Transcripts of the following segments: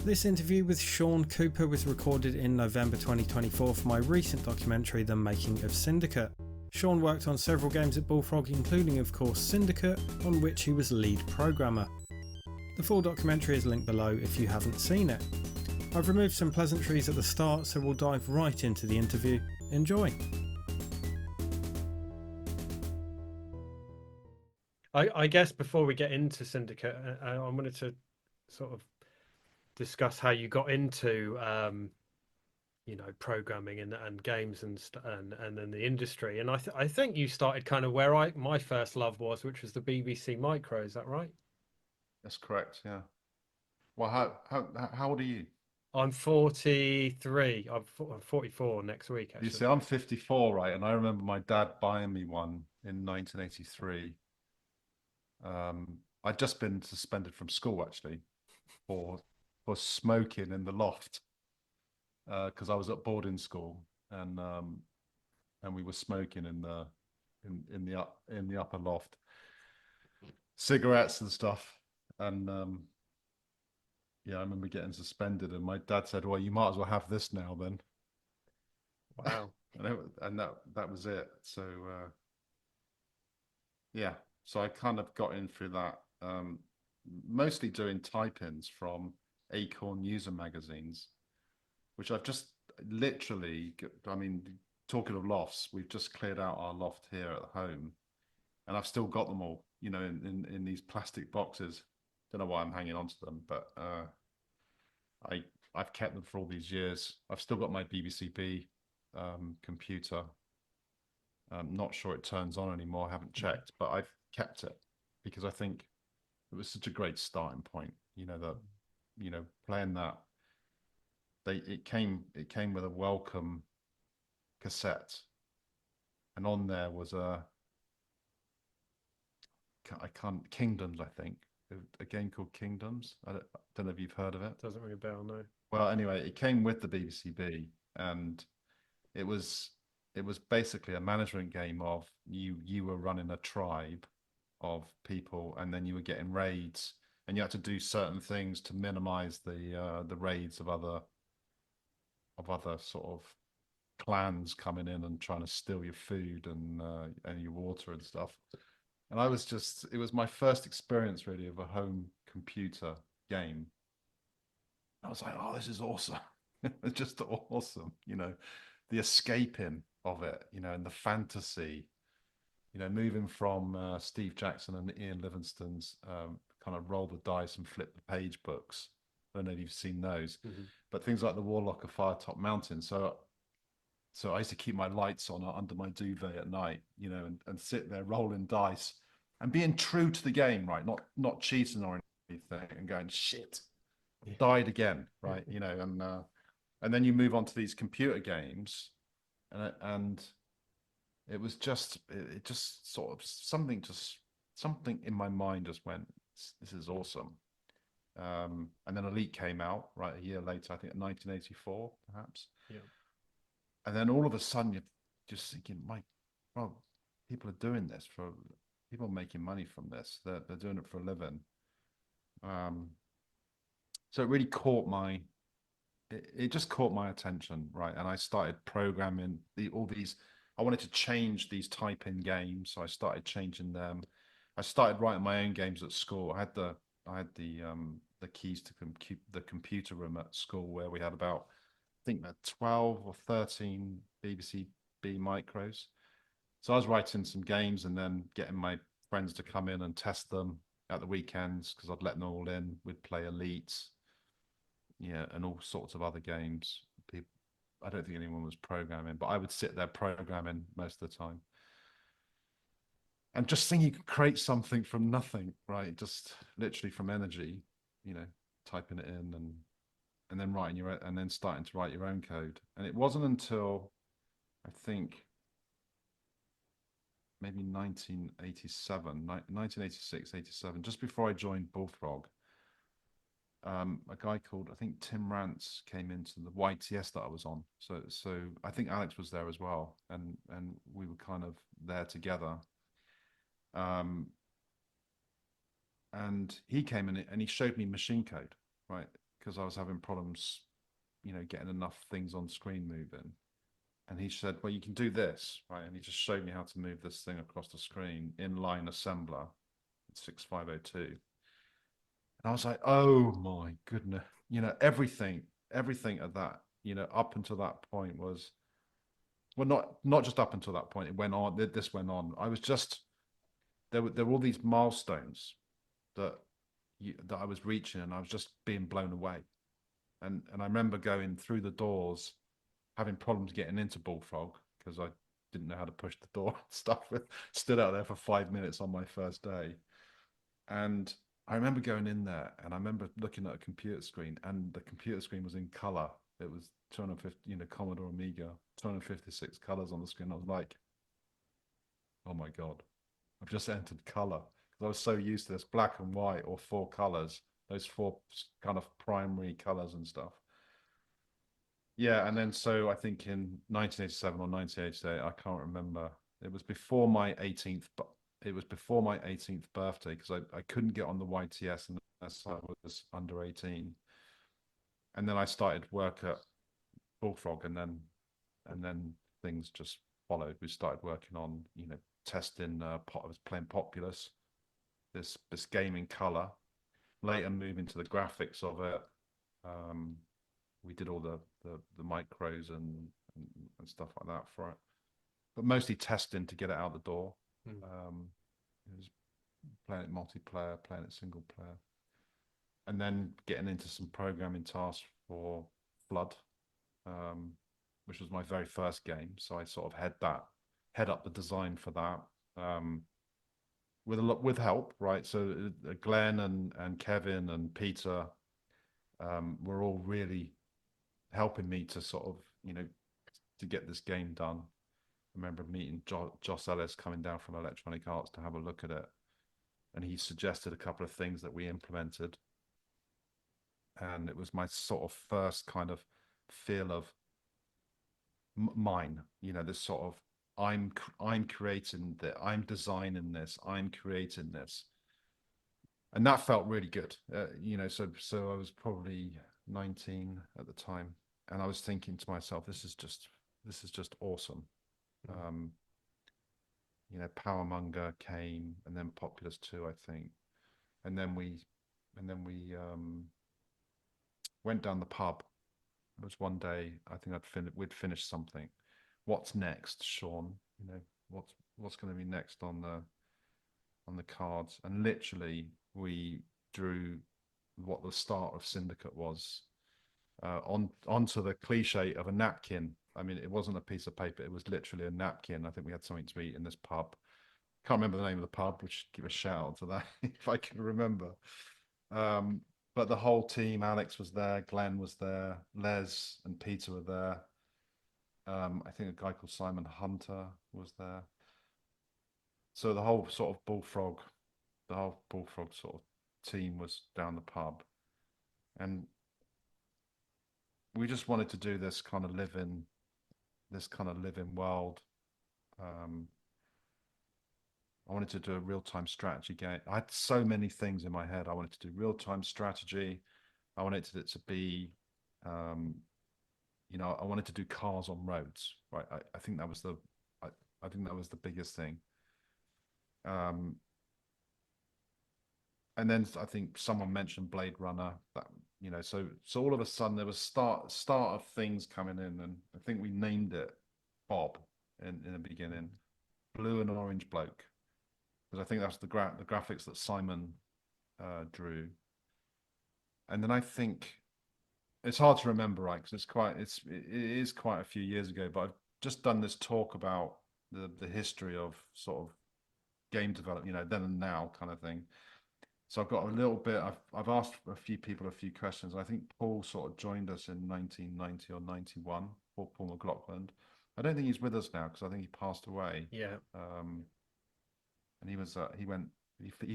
This interview with Sean Cooper was recorded in November 2024 for my recent documentary, The Making of Syndicate. Sean worked on several games at Bullfrog, including of course Syndicate, on which he was lead programmer. The full documentary is linked below if you haven't seen it. I've removed some pleasantries at the start, so we'll dive right into the interview. Enjoy! I guess before we get into Syndicate, I wanted to sort of discuss how you got into programming and games and then the industry. And I think you started kind of where my first love was, which was the BBC Micro. Is that right? That's correct. Yeah. Well, how old are you? I'm 43. I'm 44 next week, You actually. see, I'm 54, right? And I remember my dad buying me one in 1983. I'd just been suspended from school actually for smoking in the loft because I was at boarding school and we were smoking in the upper loft, cigarettes and stuff. And yeah, I remember getting suspended, and my dad said, "Well, you might as well have this now then." Wow. And that was it. So yeah, so I kind of got in through that, mostly doing type-ins from Acorn user magazines, which I've just literally. I mean, talking of lofts, we've just cleared out our loft here at home, and I've still got them all, in these plastic boxes. Don't know why I'm hanging on to them, but I I've kept them for all these years. I've still got my BBC computer. I'm not sure it turns on anymore. I haven't checked, but I've kept it because I think it was such a great starting point. Playing that, it came with a welcome cassette, and on there was I can't Kingdoms, I think, a game called Kingdoms. I don't know if you've heard of it. Doesn't ring a bell, no. Well, anyway, it came with the BBC, and it was it was basically a management game of you were running a tribe of people, and then you were getting raids, and you had to do certain things to minimize the raids of other sort of clans coming in and trying to steal your food and your water and stuff. And it was my first experience really of a home computer game. I was like, oh, this is awesome. It's just awesome, the escaping of it, and the fantasy, moving from Steve Jackson and Ian Livingstone's kind of roll the dice and flip the page books. I don't know if you've seen those, Mm-hmm. but things like the Warlock of Firetop Mountain. So I used to keep my lights on under my duvet at night, and sit there rolling dice and being true to the game, right? Not cheating or anything, and going shit, Yeah. died again, right? And then you move on to these computer games, and it just sort of something in my mind just went, this is awesome. And then Elite came out right a year later, I think in 1984 perhaps. Yeah. And then all of a sudden you're just thinking, well, people are doing this for people are making money from this. They're doing it for a living. um so it really it just caught my attention, right? And I started programming all these. I wanted to change these type in games, so I started changing them. I started writing my own games at school. I had the keys to the computer room at school, where we had about, I think, 12 or 13 BBC B micros. So I was writing some games and then getting my friends to come in and test them at the weekends because I'd let them all in. We'd play Elite, yeah, and all sorts of other games. People, I don't think anyone was programming, but I would sit there programming most of the time. And just think you could create something from nothing, right? Just literally from energy, you know, typing it in and then writing and then starting to write your own code. And it wasn't until I think maybe 1987, 1986, 87, just before I joined Bullfrog, a guy called, I think, Tim Rance came into the YTS that I was on. So I think Alex was there as well, and we were kind of there together. Um, and he came in and he showed me machine code, right? because I was having problems, getting enough things on screen moving. And he said, well, you can do this, right? And he just showed me how to move this thing across the screen, inline assembler, 6502. And I was like, oh my goodness, everything at that, up until that point was, well, not just up until that point, it went on, this went on. I was just, there were all these milestones that that I was reaching, and I was just being blown away. And I remember going through the doors, having problems getting into Bullfrog because I didn't know how to push the door and stuff. Stood out there for 5 minutes on my first day. And I remember going in there, and I remember looking at a computer screen, and the computer screen was in color. It was 250, Commodore Amiga, 256 colors on the screen. I was like, oh my God, I've just entered color. Because I was so used to this black and white or four colors, those four kind of primary colors and stuff. Yeah, and then so I think in 1987 or 1988, I can't remember. It was before my 18th, but it was before my 18th birthday because I couldn't get on the YTS unless I was under 18. And then I started work at Bullfrog, and then things just followed. We started working on testing. I was playing Populous, this game in color. Later, moving to the graphics of it. We did all the micros and stuff like that for it, but mostly testing to get it out the door. It was playing it multiplayer, playing it single player, and then getting into some programming tasks for Flood, which was my very first game. So I sort of head up the design for that, with help, right? So Glenn and Kevin and Peter were all really helping me to sort of, to get this game done. I remember meeting Joss Ellis coming down from Electronic Arts to have a look at it. And he suggested a couple of things that we implemented. And it was my sort of first kind of feel of mine, this sort of, I'm creating that, I'm designing this, I'm creating this. And that felt really good. So I was probably 19 at the time. And I was thinking to myself, this is just awesome. Powermonger came, and then Populous 2, I think, and then we went down the pub. It was one day, I think we'd finished something. What's next, Sean? What's going to be next on the cards? And literally, we drew what the start of Syndicate was. Onto the cliche of a napkin. I mean, it wasn't a piece of paper, it was literally a napkin. I think we had something to eat in this pub. Can't remember the name of the pub, which give a shout out to that if I can remember. But the whole team, Alex was there, Glenn was there, Les and Peter were there. I think a guy called Simon Hunter was there. So the whole sort of Bullfrog sort of team was down the pub. And we just wanted to do this kind of living world. I wanted to do a real-time strategy game. I had so many things in my head. I wanted to do real-time strategy. I wanted it to be, I wanted to do cars on roads. Right. I think that was I think that was the biggest thing. And then I think someone mentioned Blade Runner. That so all of a sudden there was start of things coming in, and I think we named it Bob in the beginning, Blue and Orange Bloke, because I think that's the graphics that Simon drew. And then I think it's hard to remember, right? Because it is quite a few years ago. But I've just done this talk about the history of sort of game development, then and now kind of thing. So I've got a little bit. I've asked a few people a few questions. I think Paul sort of joined us in 1990 or 91. Paul McLaughlin. I don't think he's with us now because I think he passed away. Yeah. And he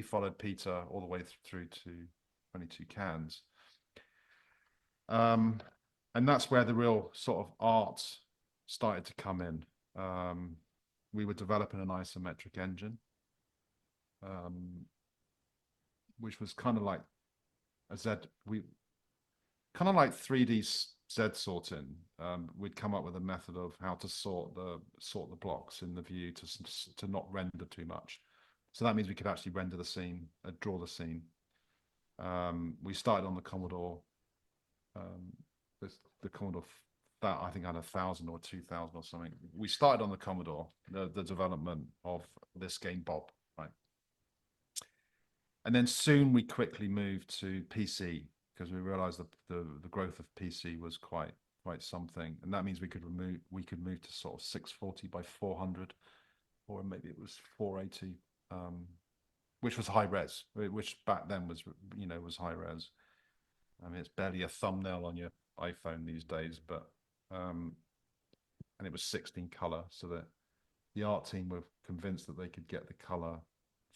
followed Peter all the way through to 22 Cans. And that's where the real sort of art started to come in. We were developing an isometric engine. Which was kind of like kind of like 3D Z sorting. We'd come up with a method of how to sort the blocks in the view to not render too much. So that means we could actually render the scene, draw the scene. We started on the Commodore. The Commodore that I think had 1,000 or 2,000 or something. We started on the Commodore, the development of this game Bob, right? And then soon we quickly moved to PC because we realized that the growth of PC was quite something, and that means we could move to sort of 640 by 400, or maybe it was 480, which was high res, which back then was was high res. I mean, it's barely a thumbnail on your iPhone these days, but and it was 16 color, so that the art team were convinced that they could get the color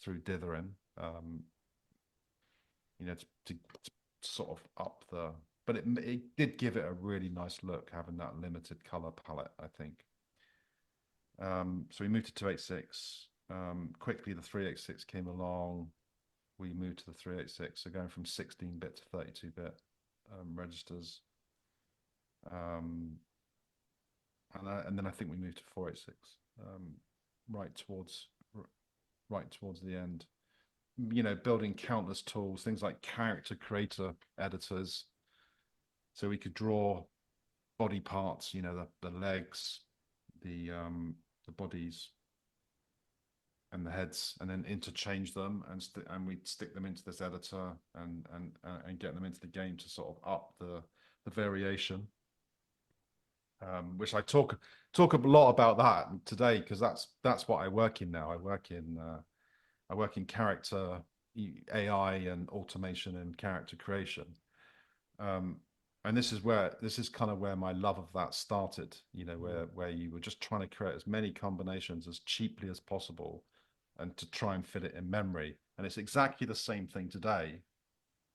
through dithering, to sort of up the. But it did give it a really nice look, having that limited color palette, I think. So we moved to 286. Quickly, the 386 came along. We moved to the 386, so going from 16-bit to 32-bit registers. And then I think we moved to 486, right towards the end. Building countless tools, things like character creator editors, so we could draw body parts, the legs, the bodies, and the heads, and then interchange them, and we'd stick them into this editor and get them into the game to sort of up the variation. Which I talk a lot about that today, because that's what I work in now. I work in character AI and automation and character creation. And this is kind of where my love of that started, where you were just trying to create as many combinations as cheaply as possible and to try and fit it in memory. And it's exactly the same thing today.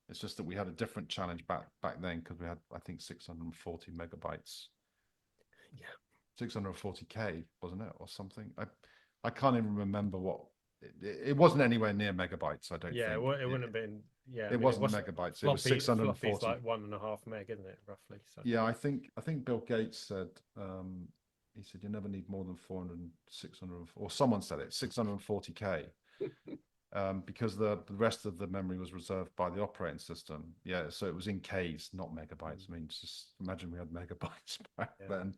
It's just that we had a different challenge back then, because we had, I think, 640 megabytes. Yeah. 640K, wasn't it, or something? I can't even remember what. It wasn't anywhere near megabytes, I don't think. Yeah, it wouldn't have been. Yeah, it wasn't megabytes. It was 640. Floppy's like 1.5 meg, isn't it, roughly? So. Yeah, I think Bill Gates said, he said you never need more than 400, 600, or someone said it, 640K, because the rest of the memory was reserved by the operating system. Yeah, so it was in Ks, not megabytes. I mean, just imagine we had megabytes back then.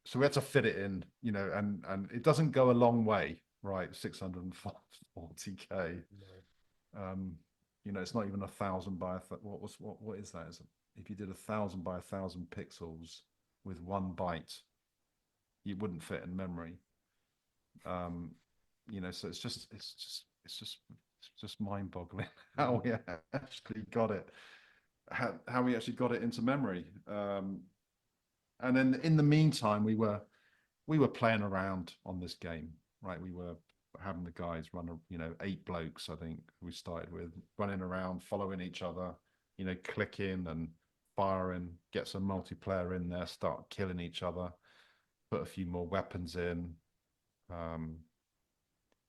So we had to fit it in, and it doesn't go a long way, right? 640K. No. It's not even 1,000 by what is that? If you did 1,000 by 1,000 pixels with 1 byte, you wouldn't fit in memory. So it's just mind-boggling how we actually got it, how we actually got it into memory. And then in the meantime, we were playing around on this game, right? We were having the guys run, 8 blokes, I think we started with, running around, following each other, clicking and firing, get some multiplayer in there, start killing each other, put a few more weapons in. And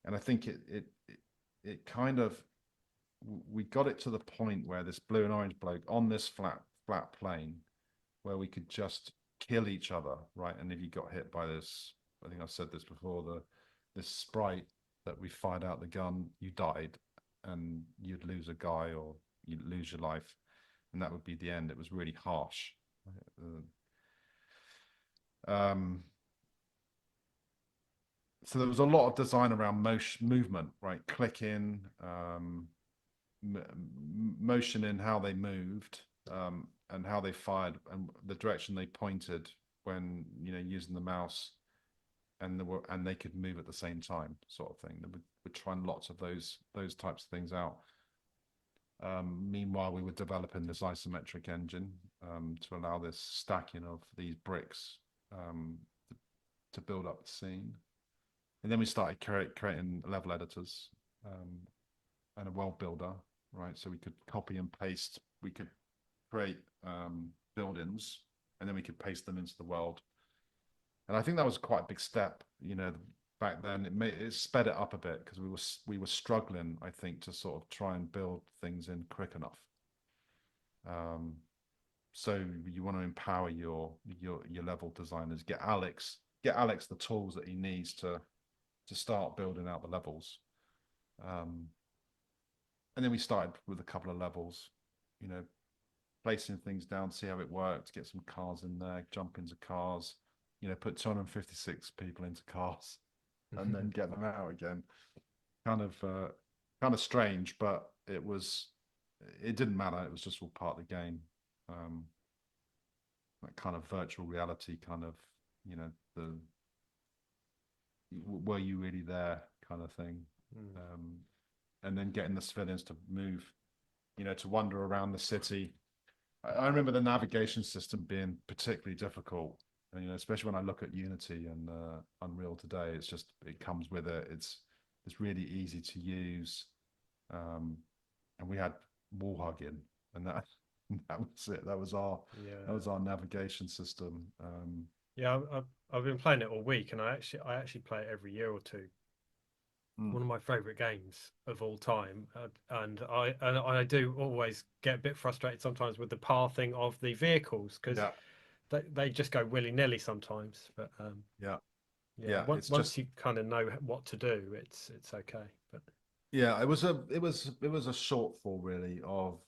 I think it kind of, we got it to the point where this blue and orange bloke on this flat plane, where we could just kill each other, right? And if you got hit by this, I think I've said this before, this sprite that we fired out the gun, you died, and you'd lose a guy or you'd lose your life, and that would be the end. It was really harsh. So there was a lot of design around movement, right? Clicking, motion in how they moved, and how they fired, and the direction they pointed when using the mouse, and they could move at the same time, sort of thing. We're trying lots of those types of things out. Meanwhile, we were developing this isometric engine to allow this stacking of these bricks to build up the scene. And then we started creating level editors and a world builder, right? So we could copy and paste. We could create buildings, and then we could paste them into the world. And I think that was quite a big step, back then. It sped it up a bit, because we were struggling, I think, to sort of try and build things in quick enough. So you want to empower your level designers, get Alex the tools that he needs to start building out the levels. And then we started with a couple of levels, you know, placing things down, see how it worked, get some cars in there, jump into cars, you know, put 256 people into cars and then get them out again. Kind of strange, but it didn't matter. It was just all part of the game. That kind of virtual reality kind of, you know, the were you really there kind of thing. And then getting the civilians to move, you know, to wander around the city. I remember the navigation system being particularly difficult. And, you know, especially when I look at Unity and Unreal today, it comes with it. It's really easy to use. And we had wall hugging, and that was it. That was our navigation system. Yeah, I've been playing it all week, and I actually play it every year or two. One of my favorite games of all time, and I do always get a bit frustrated sometimes with the pathing of the vehicles, because they just go willy-nilly sometimes. But once you kind of know what to do, it's okay. But yeah, it was a shortfall really of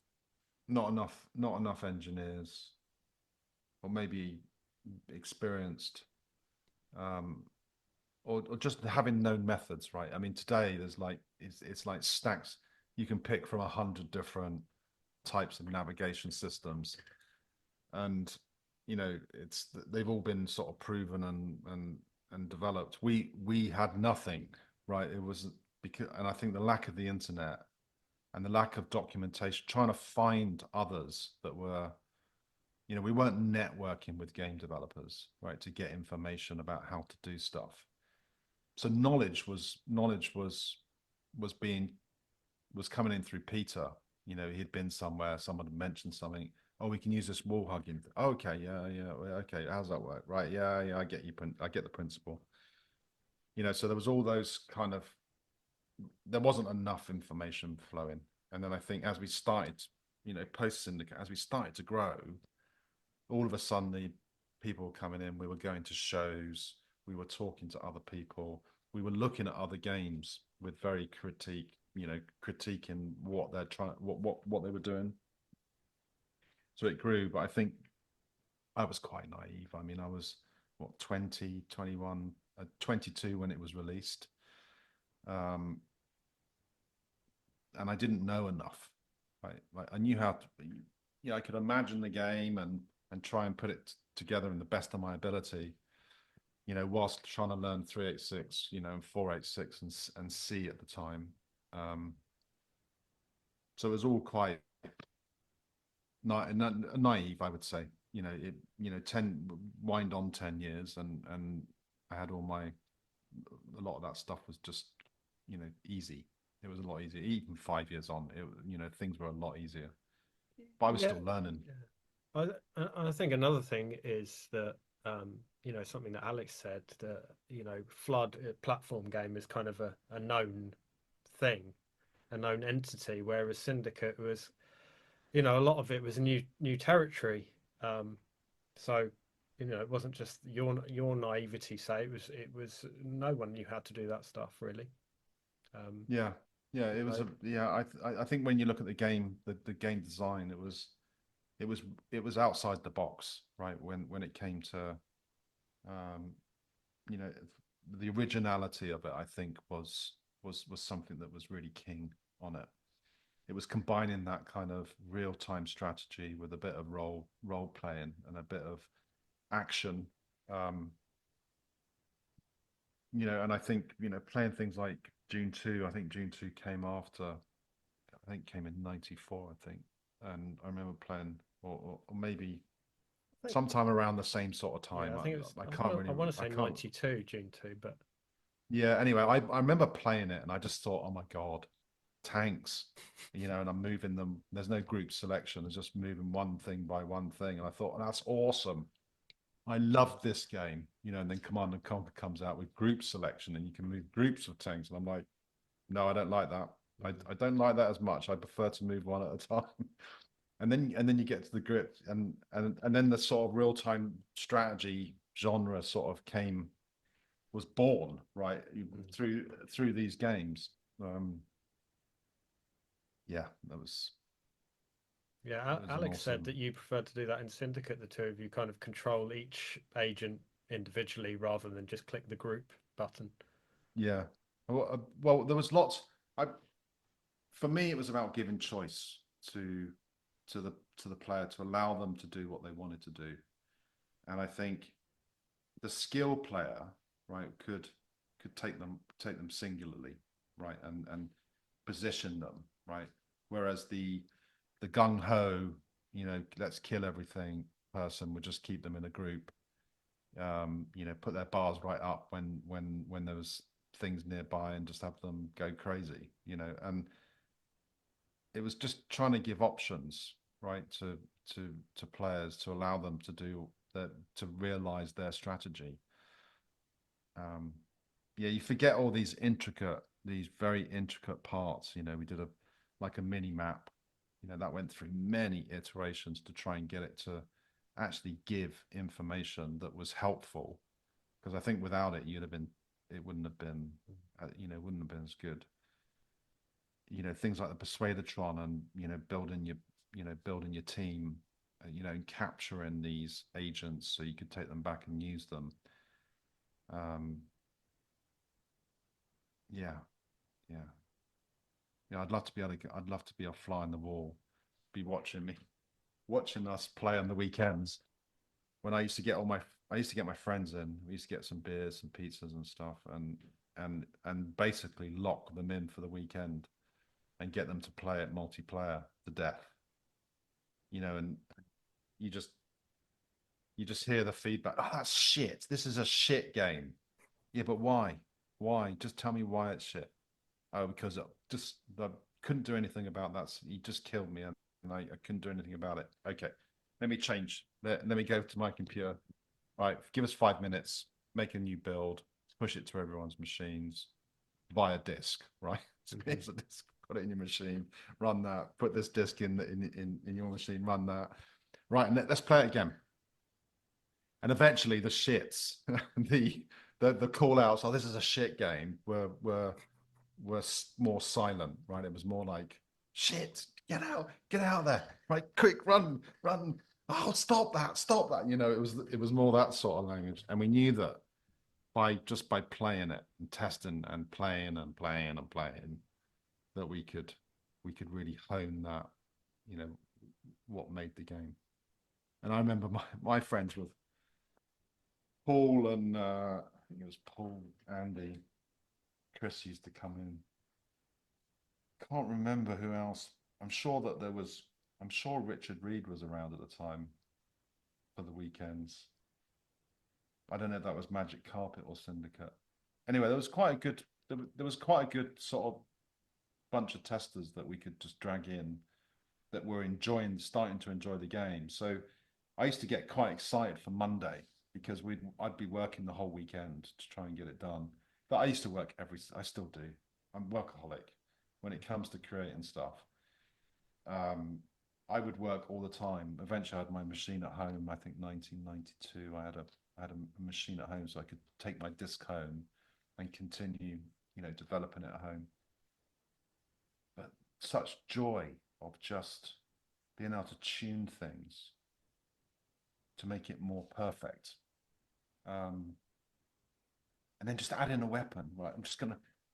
not enough engineers, or maybe experienced, or just having known methods, right? I mean, today there's like it's like stacks. You can pick from 100 different types of navigation systems, and you know they've all been sort of proven and developed. We had nothing, right? It was because, and I think the lack of the internet and the lack of documentation, trying to find others that were, you know, we weren't networking with game developers, right, to get information about how to do stuff. So knowledge was coming in through Peter. You know, he'd been somewhere, someone had mentioned something. Oh, we can use this wall hugging. Okay, yeah, okay. How's that work? Right, yeah, I get you. I get the principle. You know, so there was all those kind of. There wasn't enough information flowing, and then I think as we started, you know, post Syndicate, as we started to grow, all of a sudden the people were coming in. We were going to shows. We were talking to other people. We were looking at other games with very critiquing what they're trying, what they were doing. So it grew, but I think I was quite naive. I mean, I was what 20, 21, 22 when it was released, and I didn't know enough. Right, like I knew how to, you know, I could imagine the game and try and put it together in the best of my ability, you know, whilst trying to learn 386, you know, and 486 and C at the time. So it was all quite naive, I would say. You know, it, you know, 10 years, and I had a lot of that stuff was just, you know, easy. It was a lot easier. Even 5 years on, you know, things were a lot easier. But I was still learning. I think another thing is that, you know, something that Alex said, that, you know, Flood platform game is kind of a known thing, a known entity, whereas Syndicate was, you know, a lot of it was new territory. So, you know, it wasn't just your naivety. Say it was no one knew how to do that stuff really. Yeah, it was I think when you look at the game, the game design, it was outside the box, right? When it came to, you know, the originality of it, I think was something that was really king on it. It was combining that kind of real-time strategy with a bit of role playing and a bit of action. You know, and I think, you know, playing things like June 2, I think June 2 came after, I think came in 94, I think. And I remember playing, or maybe sometime around the same sort of time. Yeah, I think it was, I can't really. I want to say 92, June 2, but yeah. Anyway, I remember playing it, and I just thought, oh my god, tanks, you know, and I'm moving them. There's no group selection. It's just moving one thing by one thing, and I thought, that's awesome. I love this game, you know. And then Command and Conquer comes out with group selection, and you can move groups of tanks, and I'm like, no, I don't like that. I don't like that as much. I prefer to move one at a time. and then you get to the grip, and then the sort of real-time strategy genre sort of was born, right, through these games. Yeah, that was Alex said awesome. that you prefer to do that in Syndicate. The two of you kind of control each agent individually rather than just click the group button. Yeah. Well, there was lots. For me, it was about giving choice to the player, to allow them to do what they wanted to do. And I think the skill player, right, could take them singularly, right, and position them, right. Whereas the gung ho, let's kill everything person would just keep them in a group. Put their bars right up when there was things nearby and just have them go crazy, and it was just trying to give options, right, to players, to allow them to do that, to realize their strategy. Yeah, you forget all these very intricate parts. We did a mini map, that went through many iterations to try and get it to actually give information that was helpful. Because I think without it, it wouldn't have been, wouldn't have been as good. Things like the Persuadertron and, building your team, and capturing these agents so you could take them back and use them. Yeah. I'd love to be a fly on the wall, be watching us play on the weekends. When I used to get my friends in, we used to get some beers, some pizzas and stuff, and basically lock them in for the weekend and get them to play it multiplayer to death. And you just hear the feedback. Oh, that's shit. This is a shit game. Yeah, but why? Why? Just tell me why it's shit. Oh, because I couldn't do anything about that. He just killed me, and I couldn't do anything about it. Okay, let me change. Let me go to my computer. Right, give us 5 minutes. Make a new build. Push it to everyone's machines via disk. Right, so here's a disk. Put it in your machine. Run that. Put this disk in your machine. Run that. Right, and let's play it again. And eventually, the shits, the call outs. Oh, this is a shit game. Were more silent, right? It was more like, shit, get out there, right? Quick, run. Oh, stop that. It was more that sort of language. And we knew that by playing it and testing and playing, that we could really hone that, what made the game. And I remember my friends with Paul and I think it was Paul, Andy, Chris used to come in. Can't remember who else. I'm sure Richard Reed was around at the time for the weekends. I don't know if that was Magic Carpet or Syndicate. Anyway, there was quite a good sort of bunch of testers that we could just drag in that were starting to enjoy the game. So I used to get quite excited for Monday because I'd be working the whole weekend to try and get it done. But I used to work I still do. I'm workaholic when it comes to creating stuff. I would work all the time. Eventually, I had my machine at home. I think 1992, I had a machine at home, so I could take my disc home and continue, developing it at home. But such joy of just being able to tune things to make it more perfect, and then just add in a weapon. Right,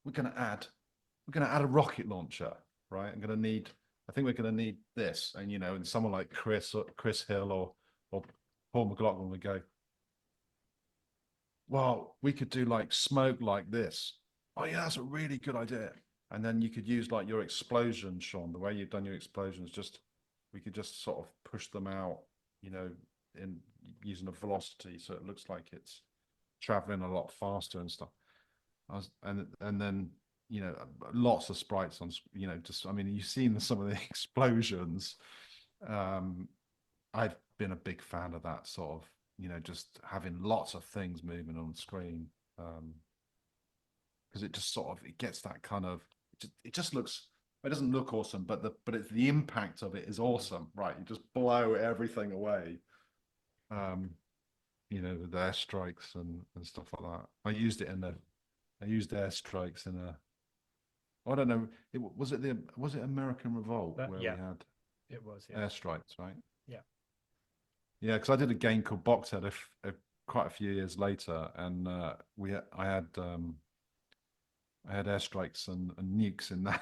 we're gonna add a rocket launcher. Right, I think we're gonna need this, and someone like Chris Hill or Paul McLaughlin would go, well, we could do like smoke like this. Oh yeah, that's a really good idea. And then you could use like your explosion, Sean, the way you've done your explosions, we could just sort of push them out, in using a velocity so it looks like it's traveling a lot faster and stuff. And then lots of sprites on, you've seen some of the explosions. I've been a big fan of that sort of, just having lots of things moving on screen, because it just sort of, it gets that kind of, it just looks It doesn't look awesome, but it's the impact of it is awesome, right? You just blow everything away. With airstrikes and stuff like that. I used airstrikes in a. I don't know. Was it American Revolt where we had it was airstrikes, right? Yeah. Yeah, because I did a game called Boxhead quite a few years later, and I had airstrikes and nukes in that.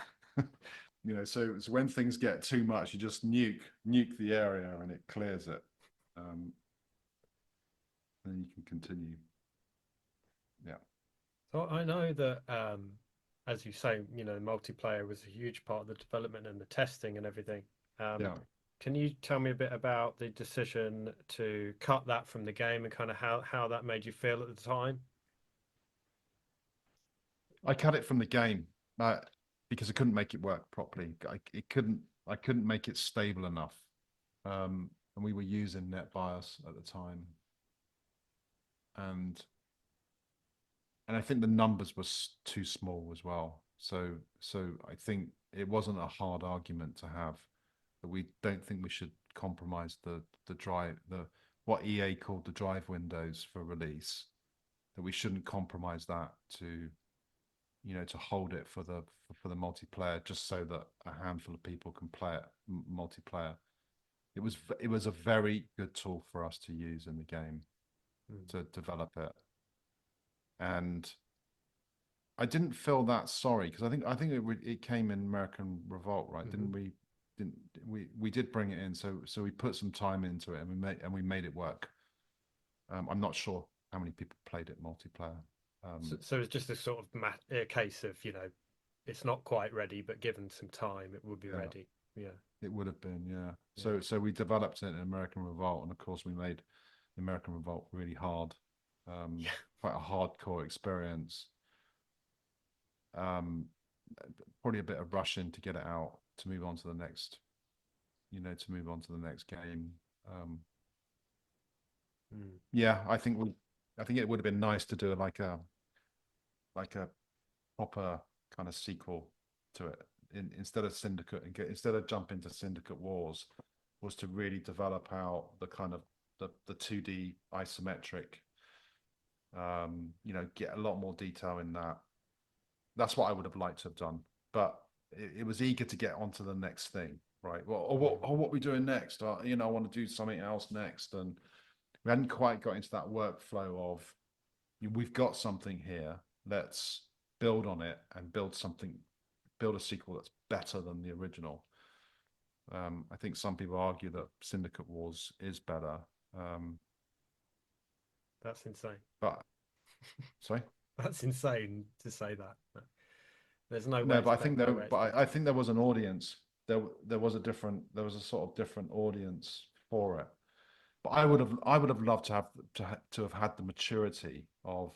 So when things get too much, you just nuke the area and it clears it. Then you can continue. Yeah. So I know that, as you say, multiplayer was a huge part of the development and the testing and everything. Yeah. Can you tell me a bit about the decision to cut that from the game and kind of how that made you feel at the time? I cut it from the game because I couldn't make it work properly. I couldn't make it stable enough. And we were using NetBIOS at the time. And I think the numbers were too small as well. So I think it wasn't a hard argument to have that we don't think we should compromise the drive, what EA called the drive windows for release, that we shouldn't compromise that to hold it for the multiplayer, just so that a handful of people can play it multiplayer. It was a very good tool for us to use in the game to develop it. And I didn't feel that sorry, because I think it came in American Revolt, right? We did bring it in, so we put some time into it, and we made it work. I'm not sure how many people played it multiplayer. So it's just a sort of a case of, it's not quite ready, but given some time, it would be ready. Yeah, it would have been. Yeah. So we developed it in American Revolt, and of course we made American Revolt really hard, quite a hardcore experience. Probably a bit of rushing to get it out to move on to the next, game. Yeah, I think it would have been nice to do like a proper kind of sequel to it instead of Syndicate, and instead of jump into Syndicate Wars, was to really develop out the kind of the 2D isometric, get a lot more detail in that. That's what I would have liked to have done, but it was eager to get onto the next thing, right? Well, what are we doing next? I want to do something else next, and we hadn't quite got into that workflow of, we've got something here, let's build on it and build a sequel that's better than the original. I think some people argue that Syndicate Wars is better. That's insane. But sorry. That's insane to say that. There's no way. No, but I think there was an audience. There was a sort of different audience for it. But I would have loved to have had the maturity of,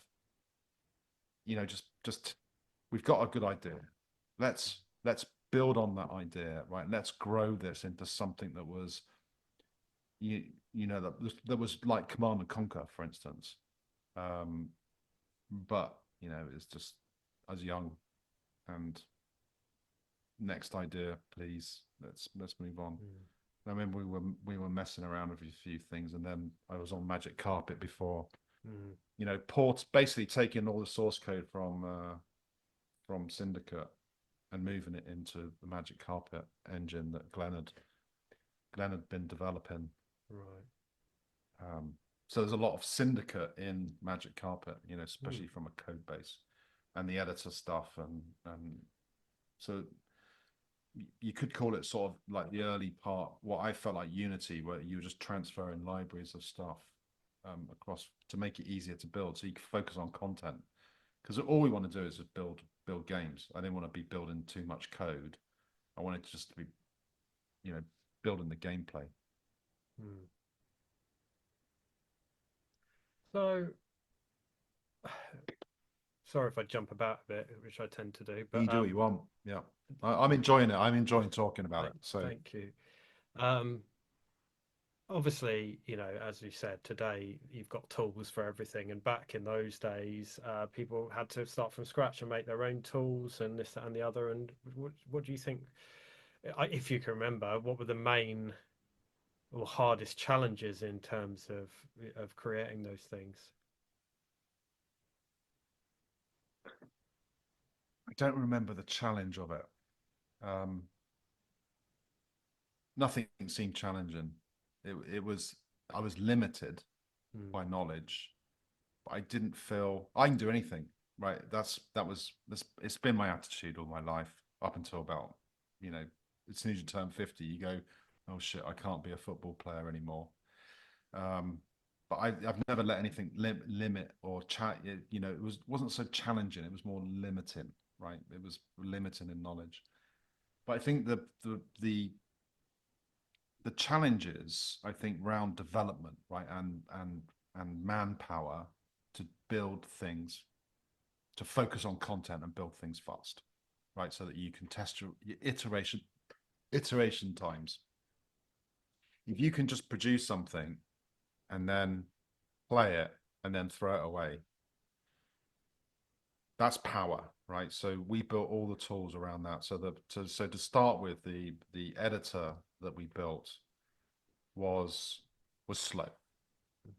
just we've got a good idea. Let's build on that idea, right? Let's grow this into something that was, that was like Command and Conquer, for instance. But it's just as young, and next idea, please. Let's move on. I remember we were messing around with a few things, and then I was on Magic Carpet before. Basically taking all the source code from Syndicate and moving it into the Magic Carpet engine that Glenn had been developing. Right. So there's a lot of Syndicate in Magic Carpet, especially from a code base and the editor stuff, and so you could call it sort of like the early part, what I felt like Unity, where you were just transferring libraries of stuff across to make it easier to build, so you can focus on content. Because all we want to do is just build games. I didn't want to be building too much code. I wanted just to be, building the gameplay. So, sorry if I jump about a bit, which I tend to do. But you do what you want. Yeah, I'm enjoying it. I'm enjoying talking about it. So thank you. obviously, as you said, today you've got tools for everything, and back in those days, people had to start from scratch and make their own tools and this, that, and the other. And what do you think, if you can remember, what were the main or hardest challenges in terms of creating those things? I don't remember the challenge of it. Nothing seemed challenging. It was, I was limited by knowledge, but I didn't feel I can do anything. Right. It's been my attitude all my life up until about, as soon as you turn 50, you go, oh shit, I can't be a football player anymore. But I've never let anything limit or chat. Wasn't so challenging. It was more limiting. Right. It was limiting in knowledge. But I think the challenges, I think, around development, right, and manpower to build things, to focus on content and build things fast, right, so that you can test your iteration times. If you can just produce something and then play it and then throw it away, that's power, right? So we built all the tools around that. So to start with, the editor that we built was slow.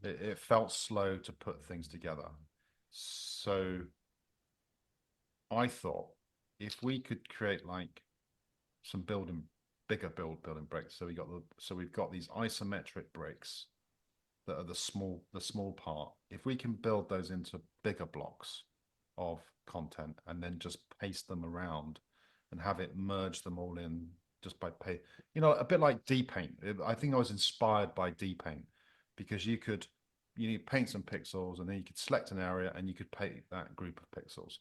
It felt slow to put things together. So I thought if we could create like some bigger building bricks. So we've got these isometric bricks that are the small part. If we can build those into bigger blocks of content and then just paste them around and have it merge them all in just by a bit like dpaint. I think I was inspired by dpaint because you paint some pixels and then you could select an area and you could paint that group of pixels.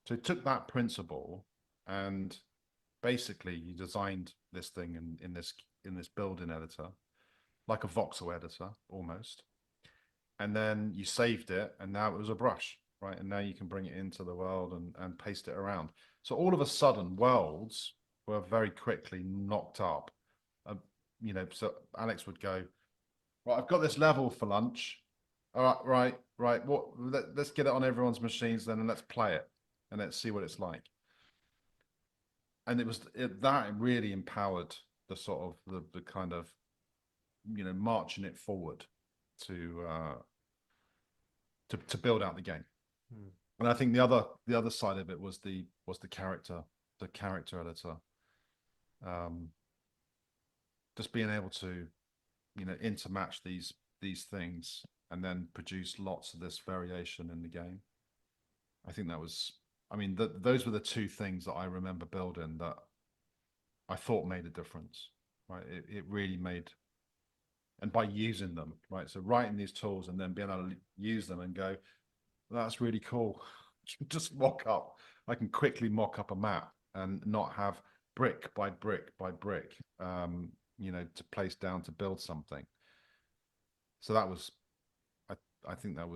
So it took that principle and basically you designed this thing in this building editor, like a voxel editor almost, and then you saved it and now it was a brush, right? And now you can bring it into the world and paste it around. So all of a sudden worlds were very quickly knocked up. So Alex would go, right, I've got this level for lunch. All right, right. Let's get it on everyone's machines then and let's play it and let's see what it's like. And that really empowered the sort of the kind of, marching it forward to build out the game. And I think the other side of it was the character editor. Just being able to, intermatch these things and then produce lots of this variation in the game. I think that was, those were the two things that I remember building that I thought made a difference, right? It really made, and by using them, right? So writing these tools and then being able to use them and go, that's really cool. Just I can quickly mock up a map and not have brick by brick by brick, to place down to build something. So that was, I think that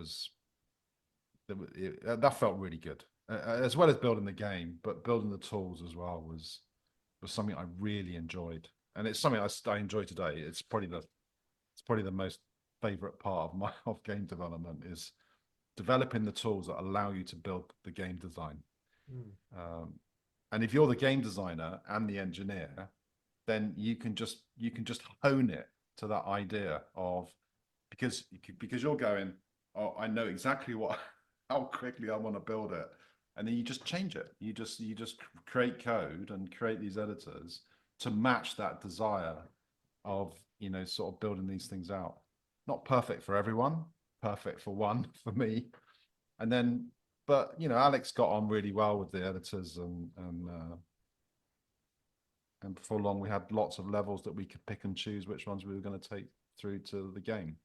felt really good, as well as building the game, but building the tools as well was something I really enjoyed, and it's something I enjoy today. It's probably the most favorite part of game development is developing the tools that allow you to build the game design. And if you're the game designer and the engineer, then you can just hone it to that idea of, because you're going, oh, I know exactly how quickly I want to build it, and then you just change it. You just create code and create these editors to match that desire of, sort of building these things out. Not perfect for everyone, perfect for one, for me. And then, but Alex got on really well with the editors, and before long we had lots of levels that we could pick and choose which ones we were going to take through to the game.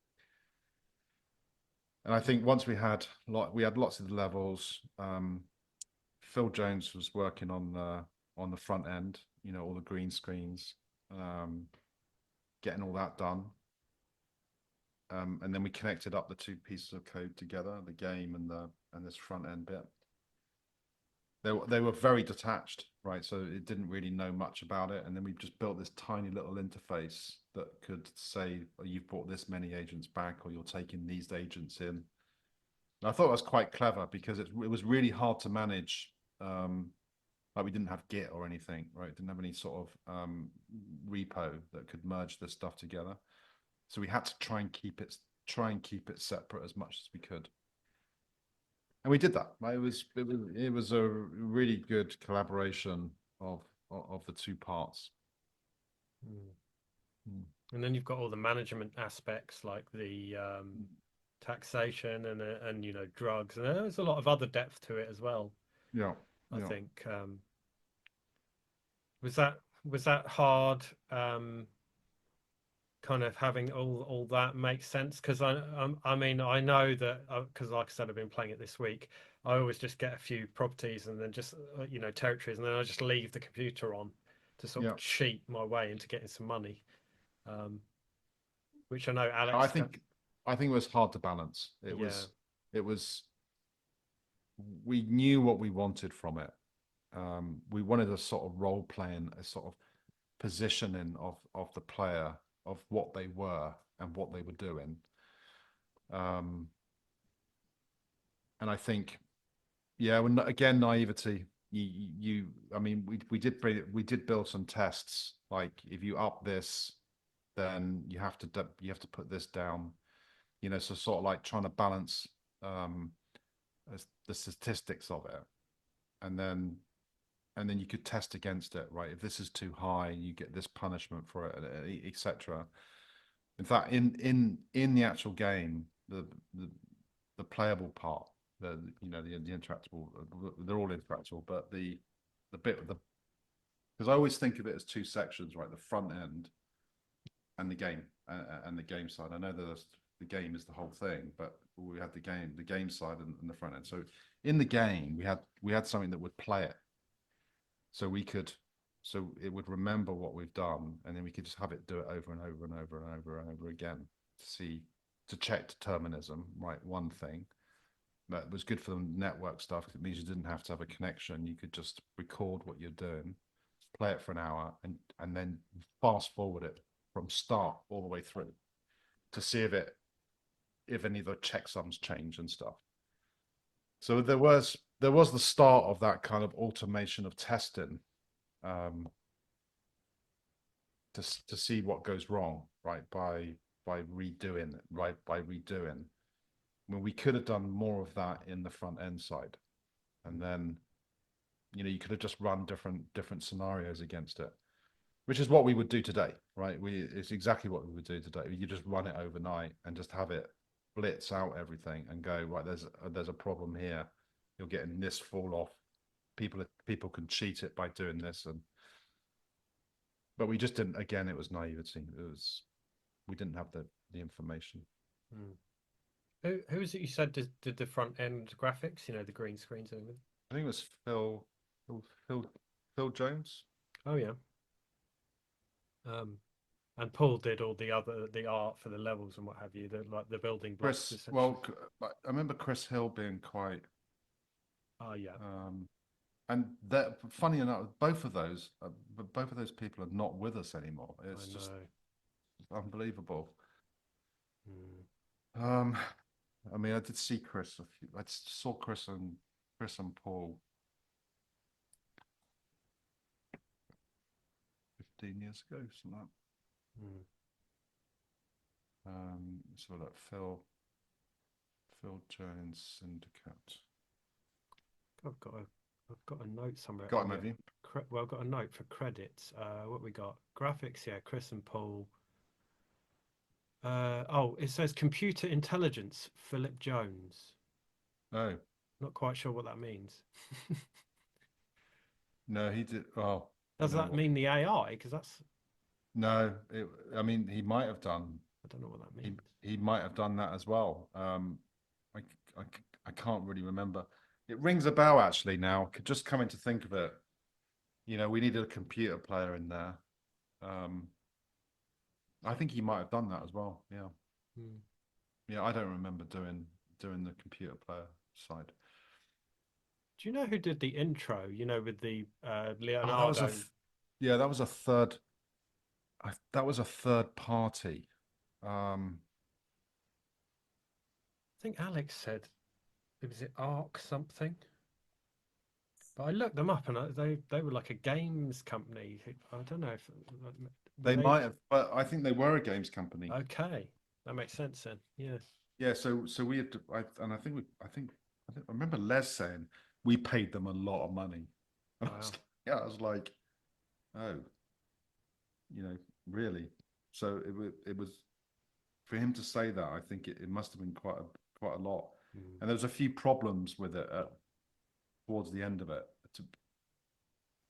And I think once we had lots of the levels, Phil Jones was working on the front end, all the green screens, getting all that done. And then we connected up the two pieces of code together, the game and this front end bit. they were very detached, right? So it didn't really know much about it. And then we just built this tiny little interface that could say, oh, you've brought this many agents back, or you're taking these agents in. And I thought it was quite clever because it was really hard to manage. Like we didn't have Git or anything, right? Didn't have any sort of repo that could merge this stuff together. So we had to try and keep it separate as much as we could. And we did that. Right? It was a really good collaboration of the two parts. And then you've got all the management aspects like the taxation and you know, drugs, and there's a lot of other depth to it as well. Yeah, I think was that hard, kind of having all that make sense? Because I mean, I know that because like I said, I've been playing it this week. I always just get a few properties and then just you know, territories, and then I just leave the computer on to sort of cheat my way into getting some money, which I know Alex. I think it was hard to balance. It was we knew what we wanted from it. We wanted a sort of role playing, a sort of positioning of the player, of what they were and what they were doing. And I think, again, naivety. I mean, we did build some tests. Like, if you up this, then you have to put this down. You know, so sort of like trying to balance the statistics of it, and then you could test against it, right? If this is too high, you get this punishment for it, etc. In fact, in the actual game, the playable part, the interactable, they're all interactable, but the bit of because I always think of it as two sections, right? The front end and the game side. I know that the game is the whole thing, but we had the game side and the front end. So in the game, we had something that would play it. So it would remember what we've done, and then we could just have it do it over and over and over and over and over again to check determinism, right? One thing that was good for the network stuff, because it means you didn't have to have a connection. You could just record what you're doing, play it for an hour, and then fast forward it from start all the way through to see if any of the checksums change and stuff. So there was the start of that kind of automation of testing, to see what goes wrong, right? By redoing. I mean, we could have done more of that in the front end side, and then you could have just run different scenarios against it, which is what we would do today, right? It's exactly what we would do today. You just run it overnight and just have it blitz out everything and go, right, there's a problem here. You're getting this fall off. People can cheat it by doing this, but we just didn't. Again, it was naivety. We didn't have the information. Who was it you said did the front end graphics? You know, the green screens and everything. I think it was Phil Jones. Oh yeah. And Paul did all the art for the levels and what have you, the building blocks. Well, I remember Chris Hill being quite. Oh yeah. And that, funny enough, both of those people are not with us anymore. It's just unbelievable. I mean, I did see Chris. I saw Chris and Paul 15 years ago, something like that. So that Phil Jones Syndicate. I've got a note somewhere. Got him, have you? Well, I've got a note for credits. What we got? Graphics, yeah, Chris and Paul. It says computer intelligence, Philip Jones. Oh. Not quite sure what that means. No, he did. Oh. Does that mean the AI? Because that's. No, I mean, he might have done. I don't know what that means. He might have done that as well. I can't really remember. It rings a bell actually now. Just coming to think of it, we needed a computer player in there. I think he might have done that as well. Yeah. Yeah, I don't remember doing the computer player side. Do you know who did the intro? You know, with the Oh, that was Leonardo. yeah, that was a third. That was a third party. Um, I think Alex said it was it Arc something. But I looked them up, and they were like a games company. I don't know if were they they might have, but I think they were a games company. okay. That makes sense then. Yeah. Yeah, so we had to, and I remember Les saying we paid them a lot of money. And I was, Wow. yeah, I was like, oh, really. So it was for him to say that. I think it must have been quite a lot. Mm. And there was a few problems with it towards the end of it,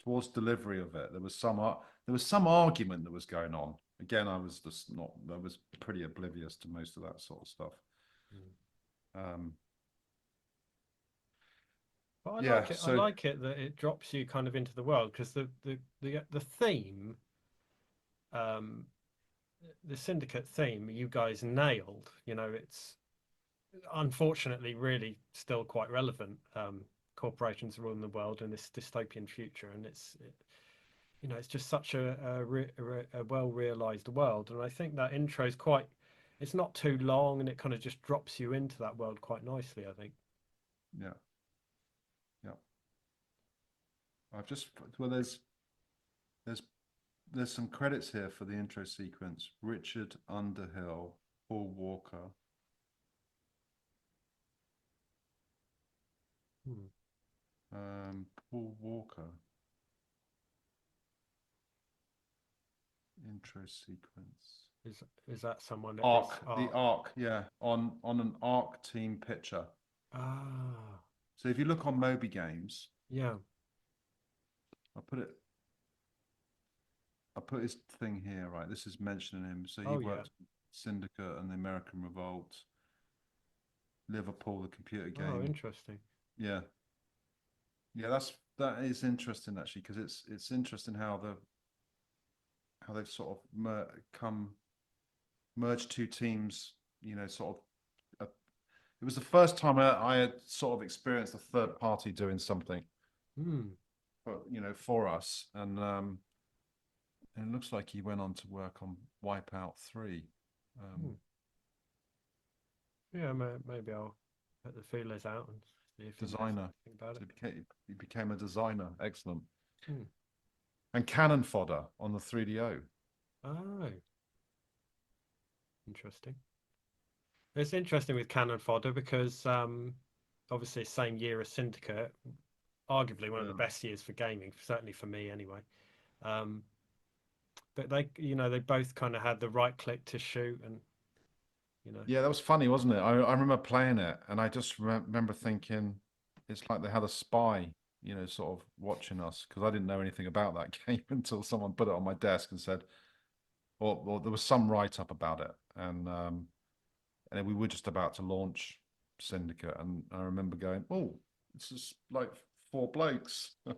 towards delivery of it. There was some argument that was going on. Again, I was pretty oblivious to most of that sort of stuff. Mm. Um, But I yeah, like it. I so like it that it drops you kind of into the world because the theme, um, the Syndicate theme, you guys nailed. You know, it's unfortunately really still quite relevant. Corporations ruling the world in this dystopian future, and you know, it's just such a well realized world. And I think that intro is quite. It's not too long, and it kind of just drops you into that world quite nicely. I think. yeah, yeah. I've just there's there's some credits here for the intro sequence. Richard Underhill, Paul Walker. Hmm. Paul Walker intro sequence. Is that someone that is Arc, the Arc? Arc, yeah, on an Arc team picture. Ah, So if you look on Moby Games, yeah. I'll put it. I put his thing here, right? This is mentioning him. So he Oh, yeah. worked with Syndicate and the American Revolt, Liverpool, the computer Oh, game. interesting. Yeah, yeah, that is interesting actually because it's interesting how they've sort of merged two teams. Sort of. It was the first time I had sort of experienced a third party doing something, Hmm. for us, and it looks like he went on to work on Wipeout 3. Hmm. Yeah, maybe I'll put the feelers out and see if he knows Designer. anything about So it. he became a designer. Excellent. Hmm. And cannon fodder on the 3DO. Oh, interesting. It's interesting with Cannon Fodder because obviously same year as Syndicate, arguably one of the Yeah. best years for gaming, certainly for me anyway. Um, but they both kind of had the right click to shoot, and you know, Yeah, that was funny, wasn't it? I remember playing it, and I just remember thinking, it's like they had a spy, sort of watching us because I didn't know anything about that game until someone put it on my desk and said, or there was some write up about it, and then we were just about to launch Syndicate, and I remember going, "Oh, this is like four blokes, or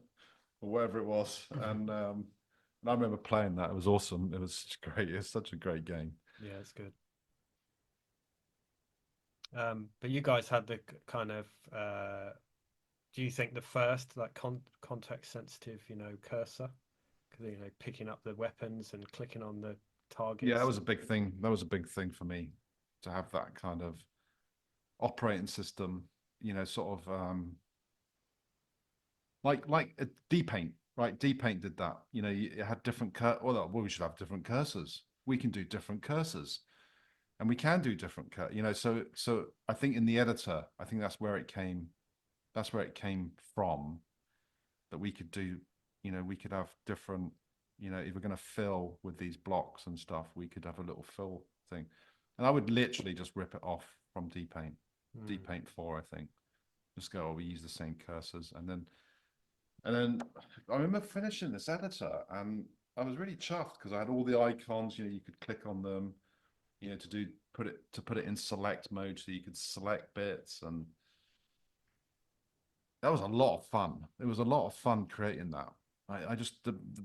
whatever it was," and I remember playing that. It was awesome. It was such great. It's such a great game. yeah, it's good. But you guys had the kind of do you think the first like context sensitive, cursor, because picking up the weapons and clicking on the Yeah, that targets was a and big thing. That was a big thing for me to have that kind of operating system. Sort of like a D-Paint, right? D-Paint did that. It had different well, we should have different cursors. We can do different cursors, and we can do different So I think in the editor, I think that's where it came. That's where it came from. That we could do, we could have different. If we're going to fill with these blocks and stuff, we could have a little fill thing, and I would literally just rip it off from D-Paint, mm, D-Paint 4, I think. Just go, oh, we use the same cursors, and then I remember finishing this editor, and I was really chuffed because I had all the icons. You could click on them, to put it in select mode, so you could select bits, and that was a lot of fun. It was a lot of fun creating that. I just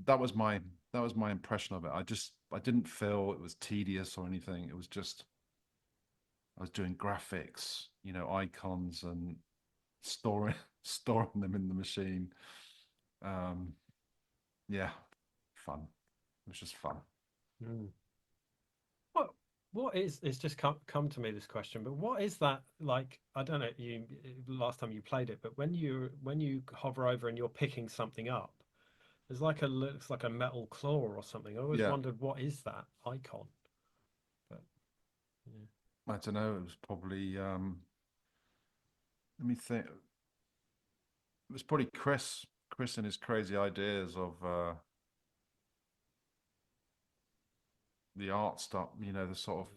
that was my impression of it. I didn't feel it was tedious or anything. It was just I was doing graphics, icons, and storing storing them in the machine. Yeah, fun. It was just fun. Mm. What is, it's just come to me, this question, but what is that like? I don't know, you last time you played it, but when you hover over and you're picking something up, there's like a, looks like a metal claw or something. I always Yeah, wondered, what is that icon? But yeah. I don't know. It was probably let me think. It was probably Chris and his crazy ideas of the art stuff. You know, the sort of,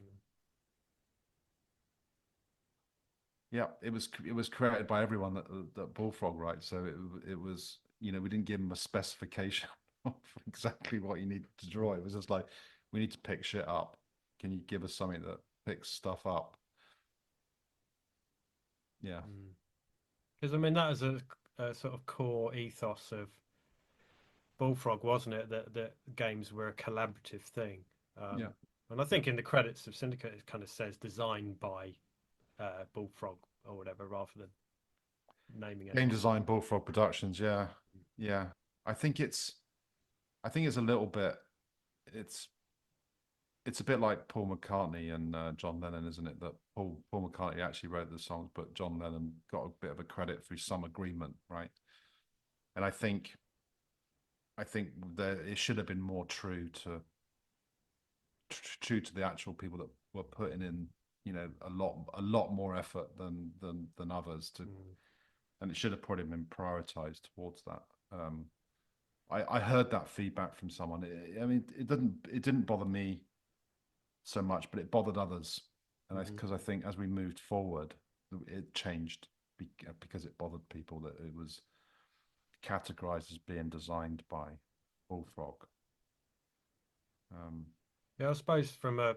yeah. It was created by everyone that Bullfrog, right? So it was, you know, we didn't give him a specification of exactly what you needed to draw. It was just like, we need to pick shit up. Can you give us something that picks stuff up? Yeah, Because I mean that is a sort of core ethos of Bullfrog, wasn't it? That games were a collaborative thing. yeah. And I think in the credits of Syndicate, it kind of says designed by Bullfrog or whatever, rather than naming Game anyone. design, Bullfrog Productions. Yeah, yeah. I think it's a little bit. It's it's a bit like Paul McCartney and John Lennon, isn't it? That Paul McCartney actually wrote the songs, but John Lennon got a bit of a credit through some agreement, right? And I think that it should have been more true to the actual people that were putting in, you know, a lot more effort than others to, and it should have probably been prioritized towards that. I heard that feedback from someone. I mean, it didn't bother me so much, but it bothered others, and because I think as we moved forward, it changed because it bothered people that it was categorized as being designed by Bullfrog. Yeah, I suppose from a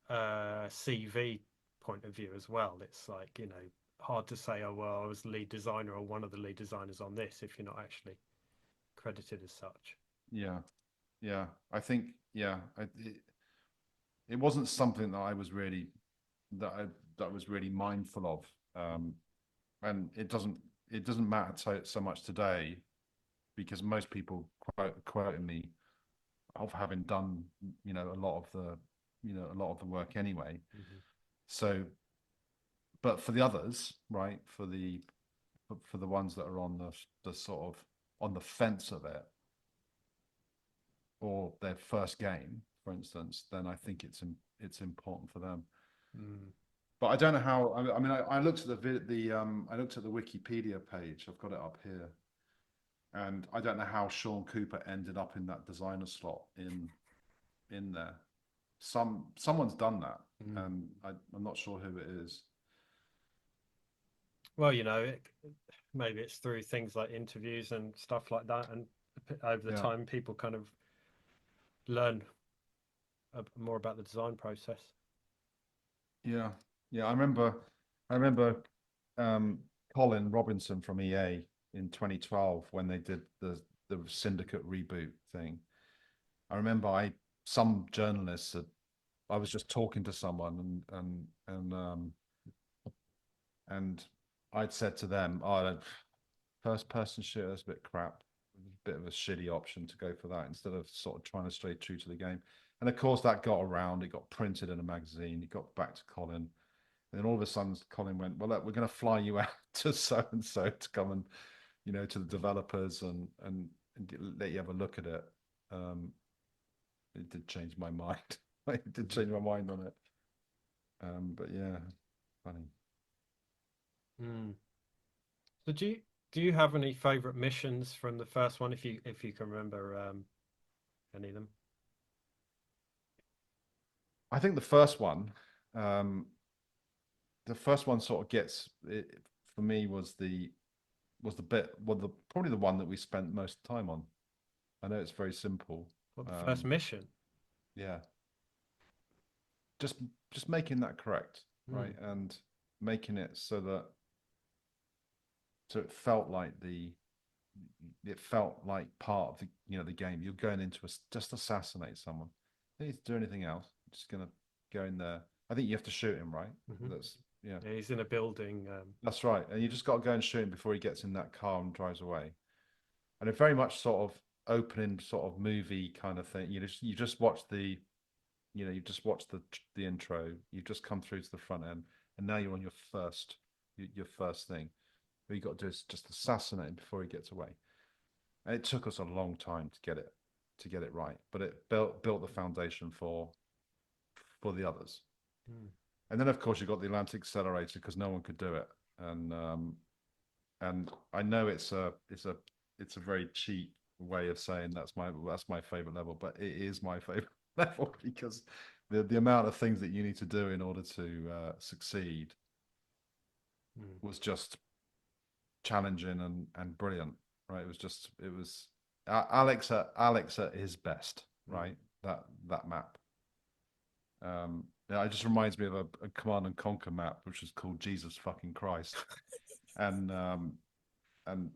CV point of view as well, it's like, you know, hard to say, oh, well, I was the lead designer or one of the lead designers on this if you're not actually credited as such. Yeah, yeah. I think yeah, it wasn't something that I was really that was really mindful of, and it doesn't matter so much today because most people quoting me of having done, you know, a lot of the work anyway. So, but for the others, right, for the ones that are on the sort of on the fence of it, or their first game, for instance, then I think it's important for them. But I don't know how. I mean, I looked at I looked at the Wikipedia page. I've got it up here, and I don't know how Sean Cooper ended up in that designer slot in there. Someone's done that, and I'm not sure who it is. Well, you know, maybe it's through things like interviews and stuff like that, and over the Yeah, time, people kind of learn more about the design process. yeah, yeah. I remember um, Colin Robinson from EA in 2012 when they did the Syndicate reboot thing. I remember some journalists had, I was just talking to someone and I'd said to them, "Oh, first person shooter, that's a bit crap. A bit of a shitty option to go for that instead of sort of trying to stay true to the game." And of course, that got around. It got printed in a magazine. It got back to Colin. And then all of a sudden, Colin went, "Well, look, we're going to fly you out to so and so to come and, you know, to the developers and let you have a look at it." It did change my mind. It did change my mind on it. But yeah, funny. Mm. So do you have any favorite missions from the first one, if you can remember any of them? I think um, the first one sort of gets it for me was the bit, well, probably the one that we spent most time on. I know it's very simple. Well, the first mission. Yeah, just just making that correct, Mm. right, and making it so it felt like part of the, you know, the game. You're going into just assassinate someone. You don't need to do anything else. You're just gonna go in there. I think you have to shoot him, right? Hmm. Yeah, Yeah, he's in a building. that's right. And you just got to go and shoot him before he gets in that car and drives away. And it very much sort of opening sort of movie kind of thing. You just watch the, you just watch the intro. You've just come through to the front end, and now you're on your first thing. What you got to do is just assassinate him before he gets away. And it took us a long time to get it right, but it built the foundation for the others. Mm. And then of course you got the Atlantic Accelerator because no one could do it. And I know it's a very cheap way of saying that's my favorite level, but it is my favorite level because the amount of things that you need to do in order to succeed was just challenging and brilliant, right? It was Alex at his best, right? That map. Yeah, it just reminds me of a Command and Conquer map, which is called Jesus fucking Christ, and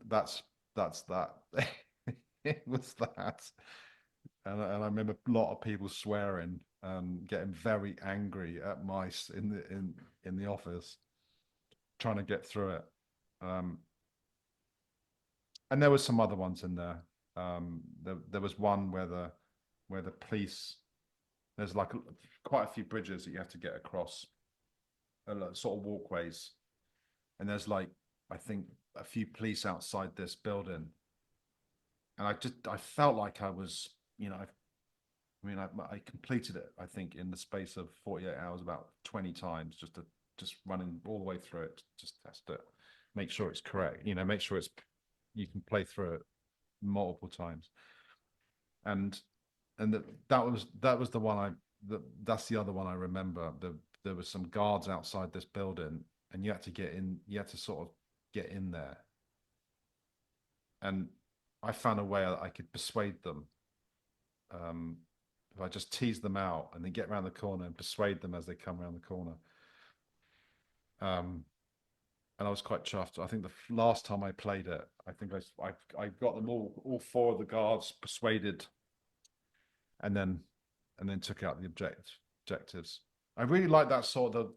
that's that. It was that, and I remember a lot of people swearing, getting very angry at mice in the office, trying to get through it. And there was some other ones in there. There was one where the police, there's like quite a few bridges that you have to get across, sort of walkways, and there's like I think a few police outside this building, and I felt like I was, I completed it, I think, in the space of 48 hours about 20 times, just running all the way through it, just test it, make sure it's correct, make sure you can play through it multiple times. And that was the one that's the other one I remember. There was some guards outside this building, and you had to sort of get in there. And I found a way I could persuade them. If I just tease them out and then get around the corner and persuade them as they come around the corner. And I was quite chuffed. I think the last time I played it, I think I got them all four of the guards persuaded, and then took out the objectives. I really like that sort of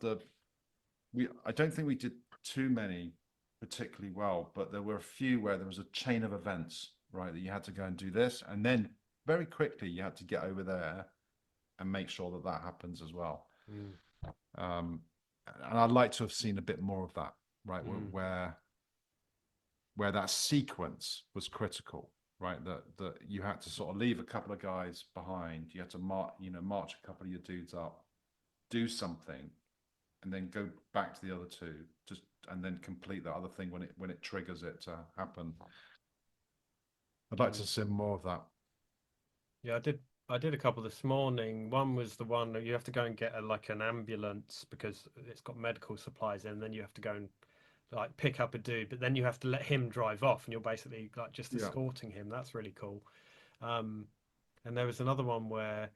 I don't think we did too many particularly well, but there were a few where there was a chain of events, right? That you had to go and do this, and then very quickly you had to get over there and make sure that happens as well. And I'd like to have seen a bit more of that, right? Where that sequence was critical, right? That you had to sort of leave a couple of guys behind. You had to march a couple of your dudes up, do something, and then go back to the other two, and then complete the other thing when it triggers it to happen. I'd like to see more of that. Yeah, I did a couple this morning. One was the one that you have to go and get an ambulance because it's got medical supplies in, and then you have to go and like pick up a dude, but then you have to let him drive off, and you're basically like just escorting him. That's really cool. And there was another one where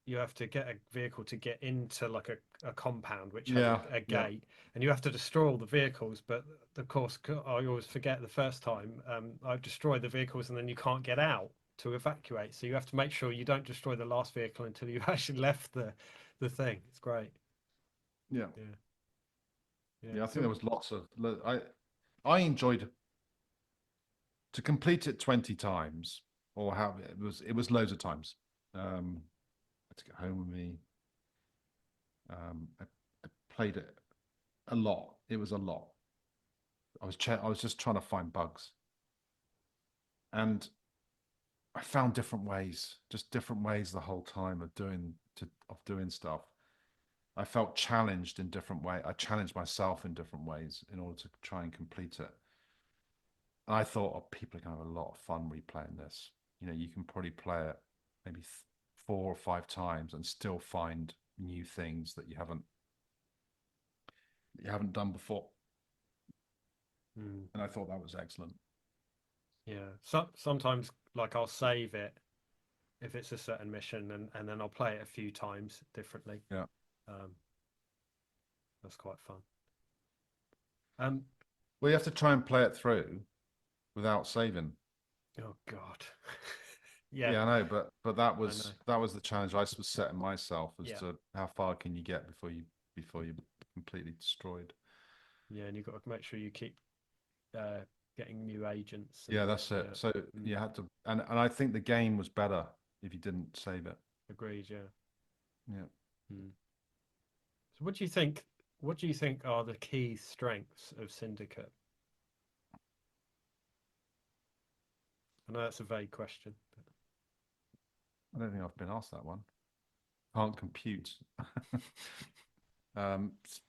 you have to get a vehicle to get into like a compound which has a gate, and you have to destroy all the vehicles, but of course I always forget the first time I destroy the vehicles and then you can't get out to evacuate, so you have to make sure you don't destroy the last vehicle until you've actually left the thing. It's great. Yeah, I think So, there was lots of I enjoyed to complete it 20 times, or how it was loads of times. To get home with me. I played it a lot. It was a lot. I was just trying to find bugs, and I found different ways the whole time of doing stuff. I felt challenged in different ways. I challenged myself in different ways in order to try and complete it. And I thought, oh, people are going to have a lot of fun replaying this. You can probably play it maybe 4 or 5 times and still find new things that you haven't done before. And I thought that was excellent. Yeah, sometimes like I'll save it if it's a certain mission, and then I'll play it a few times differently. Yeah, that's quite fun. Well, you have to try and play it through without saving. Oh God. Yeah, I know, but that was the challenge I was setting myself as to how far can you get before you before you're completely destroyed. Yeah, and you've got to make sure you keep getting new agents. Yeah, that's it. Yeah. So you had to, and I think the game was better if you didn't save it. Agreed. Yeah. Yeah. So what do you think? What do you think are the key strengths of Syndicate? I know that's a vague question. I don't think I've been asked that one. Can't compute.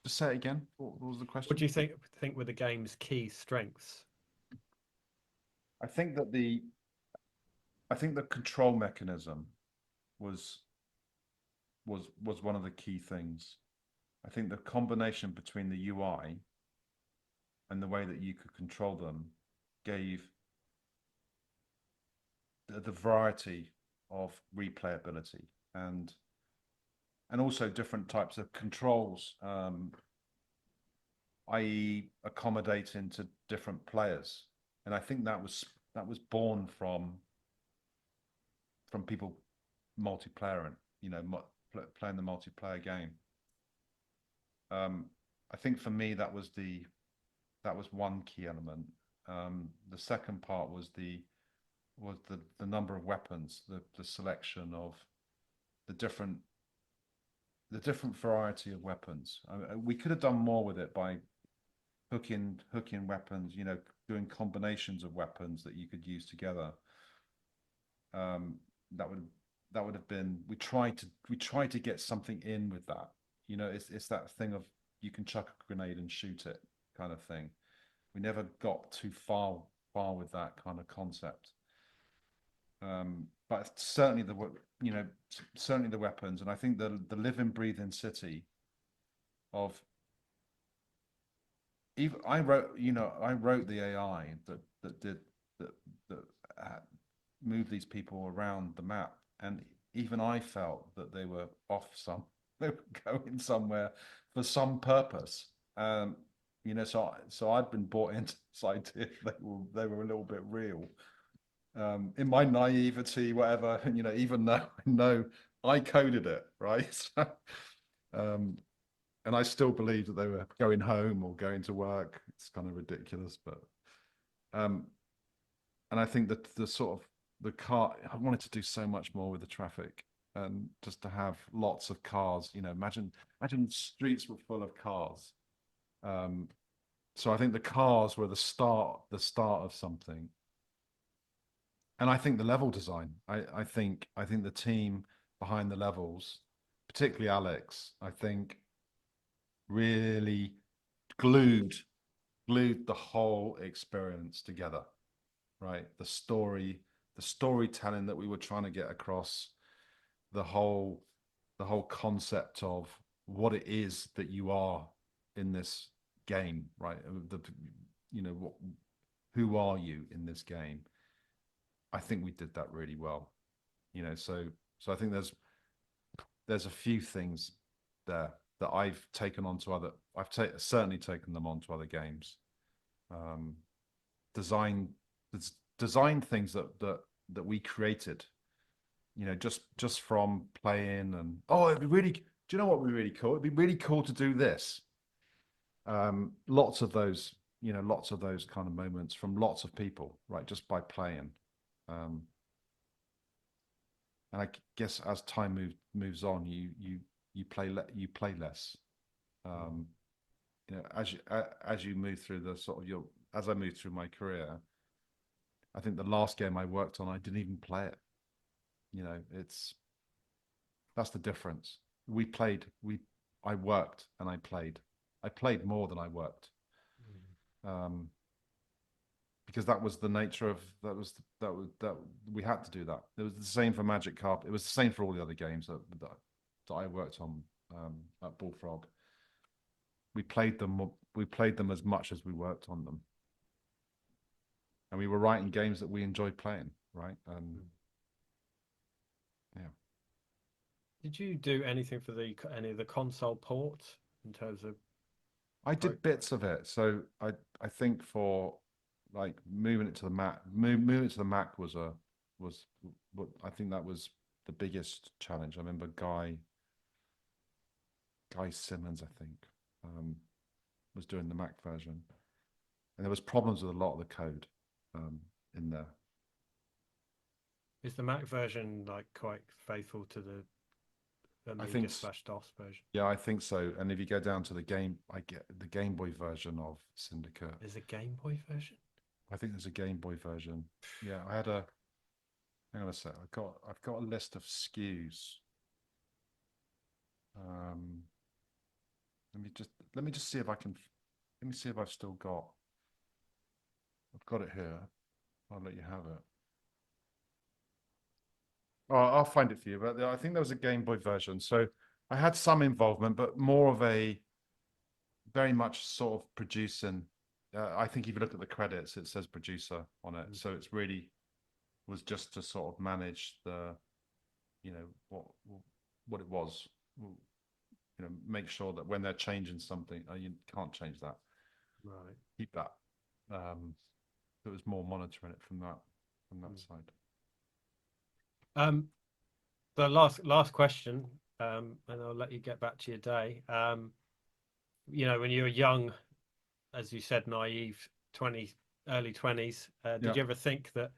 Say it again. What was the question? What do you think were the game's key strengths? I think that the control mechanism was one of the key things. I think the combination between the UI and the way that you could control them gave the variety of replayability and also different types of controls, i.e. accommodating to different players. And I think that was born from people multiplayer and, you know, playing the multiplayer game. I think for me that was one key element. The second part was the number of weapons, the selection of the different variety of weapons. We could have done more with it by hooking weapons, you know, doing combinations of weapons that you could use together. That would have been, we tried to get something in with that. You know, it's that thing of you can chuck a grenade and shoot it kind of thing. We never got too far with that kind of concept. But certainly the weapons, and I think the living, breathing city of, even I wrote the AI that moved these people around the map, and even I felt that they were they were going somewhere for some purpose. You know, so I'd been bought into this idea they were a little bit real. In my naivety, whatever, you know, even though I know I coded it, right? And I still believe that they were going home or going to work. It's kind of ridiculous, but and I think that the sort of the car, I wanted to do so much more with the traffic, and just to have lots of cars. You know, imagine streets were full of cars. So I think the cars were the start of something. And I think the level design, I think the team behind the levels, particularly Alex, I think really glued the whole experience together, right? The storytelling that we were trying to get across, the whole concept of what it is that you are in this game, right? Who are you in this game? I think we did that really well, you know. So I think there's a few things there that I've taken onto other. Certainly taken them onto other games. Design things that we created, you know, just from playing. And it'd be really. Do you know what would be really cool? It'd be really cool to do this. Lots of those kind of moments from lots of people, right? Just by playing. And I guess as time moves on, you play less. You know, as you move through the sort of as I moved through my career, I think the last game I worked on, I didn't even play it. You know, that's the difference. I worked and I played. I played more than I worked. Because that was the nature of that we had to do that. It was the same for Magic Carpet. It was the same for all the other games that I worked on at Bullfrog. We played them as much as we worked on them, and we were writing games that we enjoyed playing, right? Yeah. Did you do anything for any of the console ports in terms of? I did bits of it. So I think for like moving it to the Mac, moving it to the Mac was what I think that was the biggest challenge. I remember Guy Guy Simmons, I think, was doing the Mac version, and there was problems with a lot of the code in there. Is the Mac version like quite faithful to the I think Amiga/DOS version? Yeah, I think so. And if you go down to the game, I get the Game Boy version of Syndicate. There's a Game Boy version? I think there's a Game Boy version. Yeah, I had a. Hang on a sec. I've got a list of SKUs. Um, let me just see if I can. Let me see if I've still got. I've got it here. I'll let you have it. Oh, I'll find it for you. But I think there was a Game Boy version. So I had some involvement, but more of a very much sort of producing. I think if you look at the credits, it says producer on it. So it's really was just to sort of manage the, you know, what it was. You know, make sure that when they're changing something, you can't change that. Right. Keep that. It was more monitoring it from that side. The last question, and I'll let you get back to your day. You know, when you were young, as you said, naive, early 20s, did you ever think that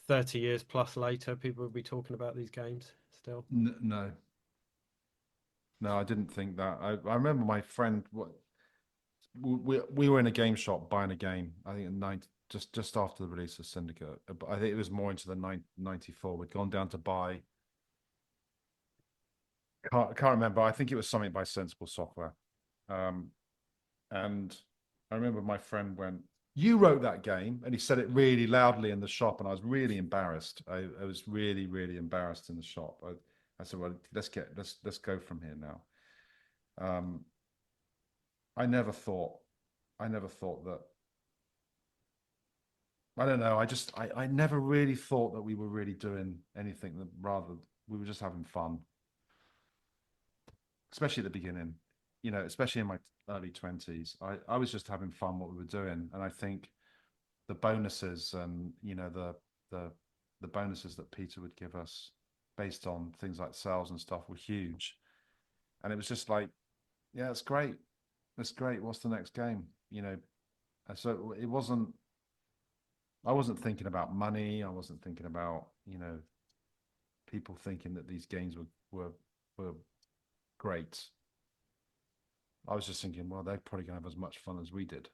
30 years plus later people would be talking about these games still? No, I didn't think that. I remember my friend. We were in a game shop buying a game. I think in just after the release of Syndicate. I think it was more into the 94. We'd gone down to buy. Can't remember. I think it was something by Sensible Software. And I remember my friend went, "You wrote that game," and he said it really loudly in the shop, and I was really embarrassed. I was really, really embarrassed in the shop. I said, "Well, let's go from here now." I never thought that. I don't know. I never really thought that we were really doing anything. That rather, we were just having fun, especially at the beginning. You know, especially in my early 20s, I was just having fun what we were doing, and I think the bonuses and the bonuses that Peter would give us based on things like sales and stuff were huge, and it was just like, yeah, it's great, What's the next game? You know, and so it wasn't. I wasn't thinking about money. I wasn't thinking about people thinking that these games were great. I was just thinking, well, they're probably going to have as much fun as we did.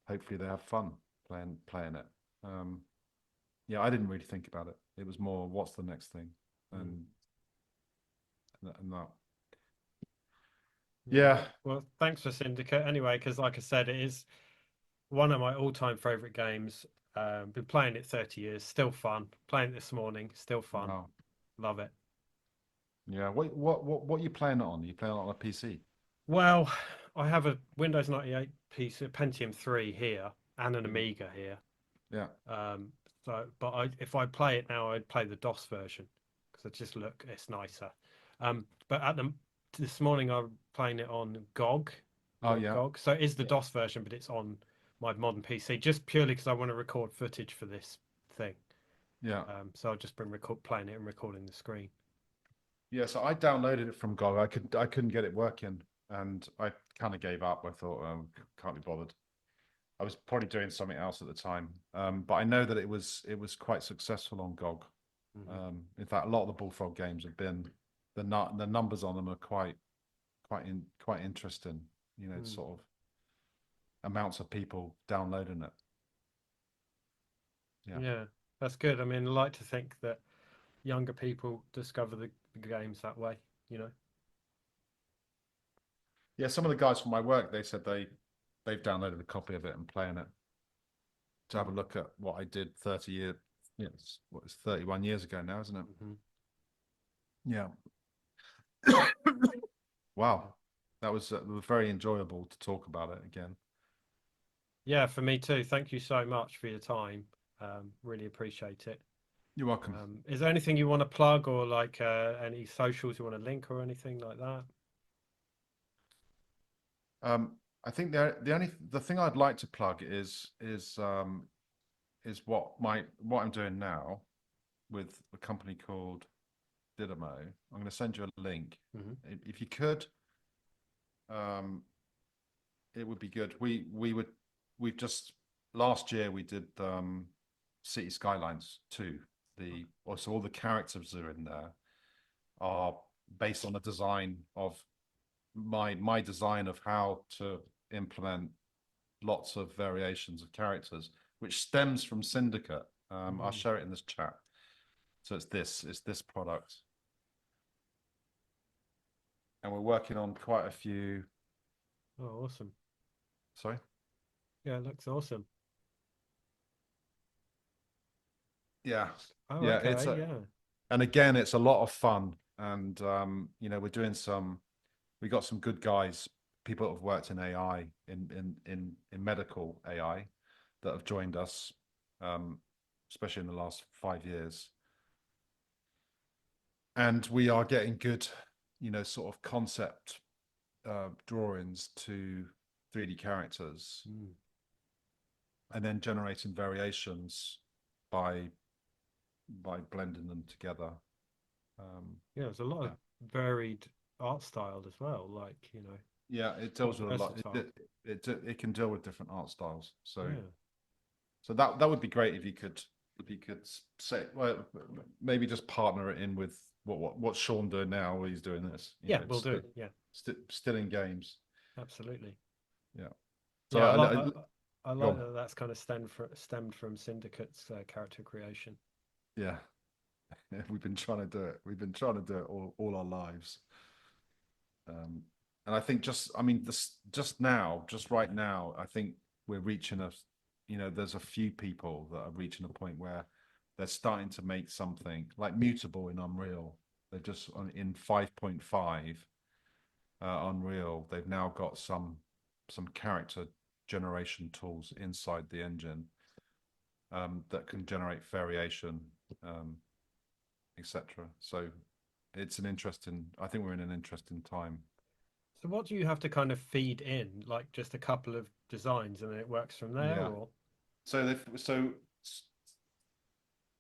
Hopefully, they have fun playing it. Yeah, I didn't really think about it. It was more, what's the next thing, and that. Yeah. Well, thanks for Syndicate anyway, because like I said, it is one of my all-time favorite games. Been playing it 30 years, still fun. Playing it this morning, still fun. Wow. Love it. Yeah. What are you playing it on? Are you playing it on a PC? Well, I have a Windows 98 PC, Pentium 3 here, and an Amiga here. Yeah. But if I play it now, I'd play the DOS version because it's nicer. But this morning I'm playing it on GOG. Oh yeah. GOG. So it is the DOS version, but it's on my modern PC just purely because I want to record footage for this thing. Yeah. So I've just been playing it and recording the screen. Yeah. So I downloaded it from GOG. I couldn't get it working, and I kind of gave up. I thought, can't be bothered. I was probably doing something else at the time, but I know that it was quite successful on GOG. In fact, a lot of the Bullfrog games have been the numbers on them are quite interesting. You know, sort of amounts of people downloading it. Yeah, that's good. I mean, I like to think that younger people discover the games that way. You know. Yeah, some of the guys from my work, they said they've downloaded a copy of it and playing it to have a look at what I did 30 years. Yes, what is 31 years ago now, isn't it? Yeah. Wow, that was very enjoyable to talk about it again. Yeah, for me too. Thank you so much for your time. Really appreciate it. You're welcome. Is there anything you want to plug, or like any socials you want to link, or anything like that? I think the thing I'd like to plug is what I'm doing now with a company called Dynamo. I'm going to send you a link. Mhm. If you could, it would be good. We've just last year we did City Skylines 2. So all the characters are in there are based on a design of my design of how to implement lots of variations of characters, which stems from Syndicate. I'll share it in this chat. So it's this product, and we're working on quite a few. Oh, awesome. Sorry. Yeah, it looks awesome. Yeah. Oh, Yeah. okay. Yeah. And again, it's a lot of fun, and we're doing we got some good guys, people that have worked in AI, in medical AI, that have joined us, especially in the last 5 years. And we are getting good, sort of concept drawings to 3D characters, and then generating variations by blending them together. Yeah, there's a lot of varied art style as well. Like, Yeah, it deals with a lot. versatile. It can deal with different art styles. So Yeah. so that would be great if you could say, well, maybe just partner it in with what Sean doing now. He's doing this. Yeah, we'll do. Yeah, Still in games. absolutely. Yeah. So Yeah, I go like on. that that's kind of stemmed from Syndicate's character creation. Yeah. We've been trying to do it. We've been trying to do it all our lives. And I think just right now, I think we're reaching there's a few people that are reaching a point where they're starting to make something like Mutable in Unreal. They're just in 5.5 Unreal. They've now got some character generation tools inside the engine that can generate variation, etc. So it's I think we're in an interesting time. So what do you have to kind of feed in? Like just a couple of designs and then it works from there, Yeah. or? So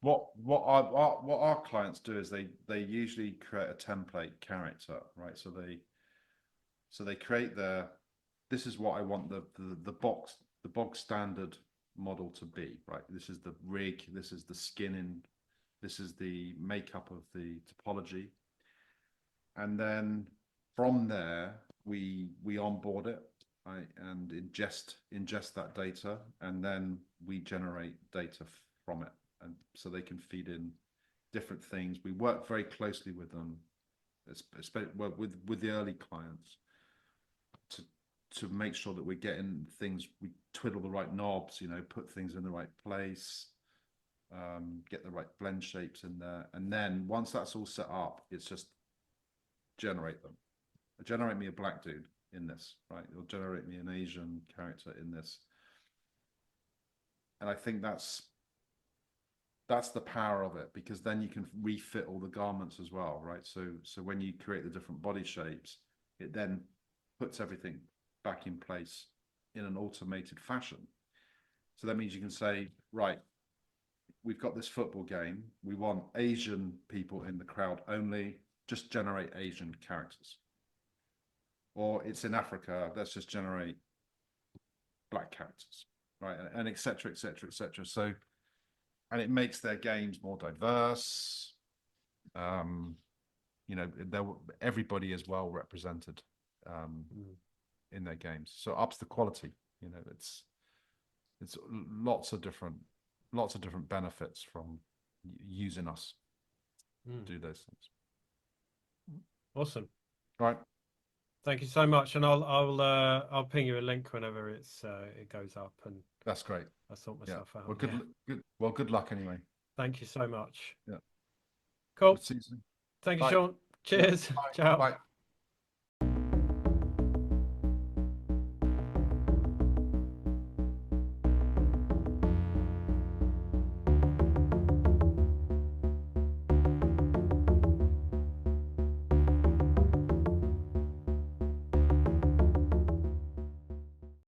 what our clients do is they usually create a template character, right? So they create this is what I want the bog standard model to be, right? This is the rig, this is the skinning, this is the makeup of the topology, and then from there we onboard it, right, and ingest that data, and then we generate data from it, and so they can feed in different things. We work very closely with them, especially with the early clients, to make sure that we're getting things, we twiddle the right knobs, put things in the right place, get the right blend shapes in there, and then once that's all set up, it's just generate them. Generate me a black dude in this, right? It'll generate me an Asian character in this, and I think that's the power of it, because then you can refit all the garments as well, right? So when you create the different body shapes, it then puts everything back in place in an automated fashion. So that means you can say, right, we've got this football game, we want Asian people in the crowd only, just generate Asian characters. Or it's in Africa, let's just generate black characters, right? And et cetera, et cetera, et cetera. So, and it makes their games more diverse. Everybody is well represented in their games. So ups the quality. It's lots of different benefits from using us to do those things. Awesome. All right. Thank you so much, and I'll ping you a link whenever it goes up, and that's great. I sort myself out. Well, good luck anyway. Thank you so much. Yeah. Cool. See you soon. Thank you, Bye. Sean. Cheers. Yeah. Bye. Ciao. Bye.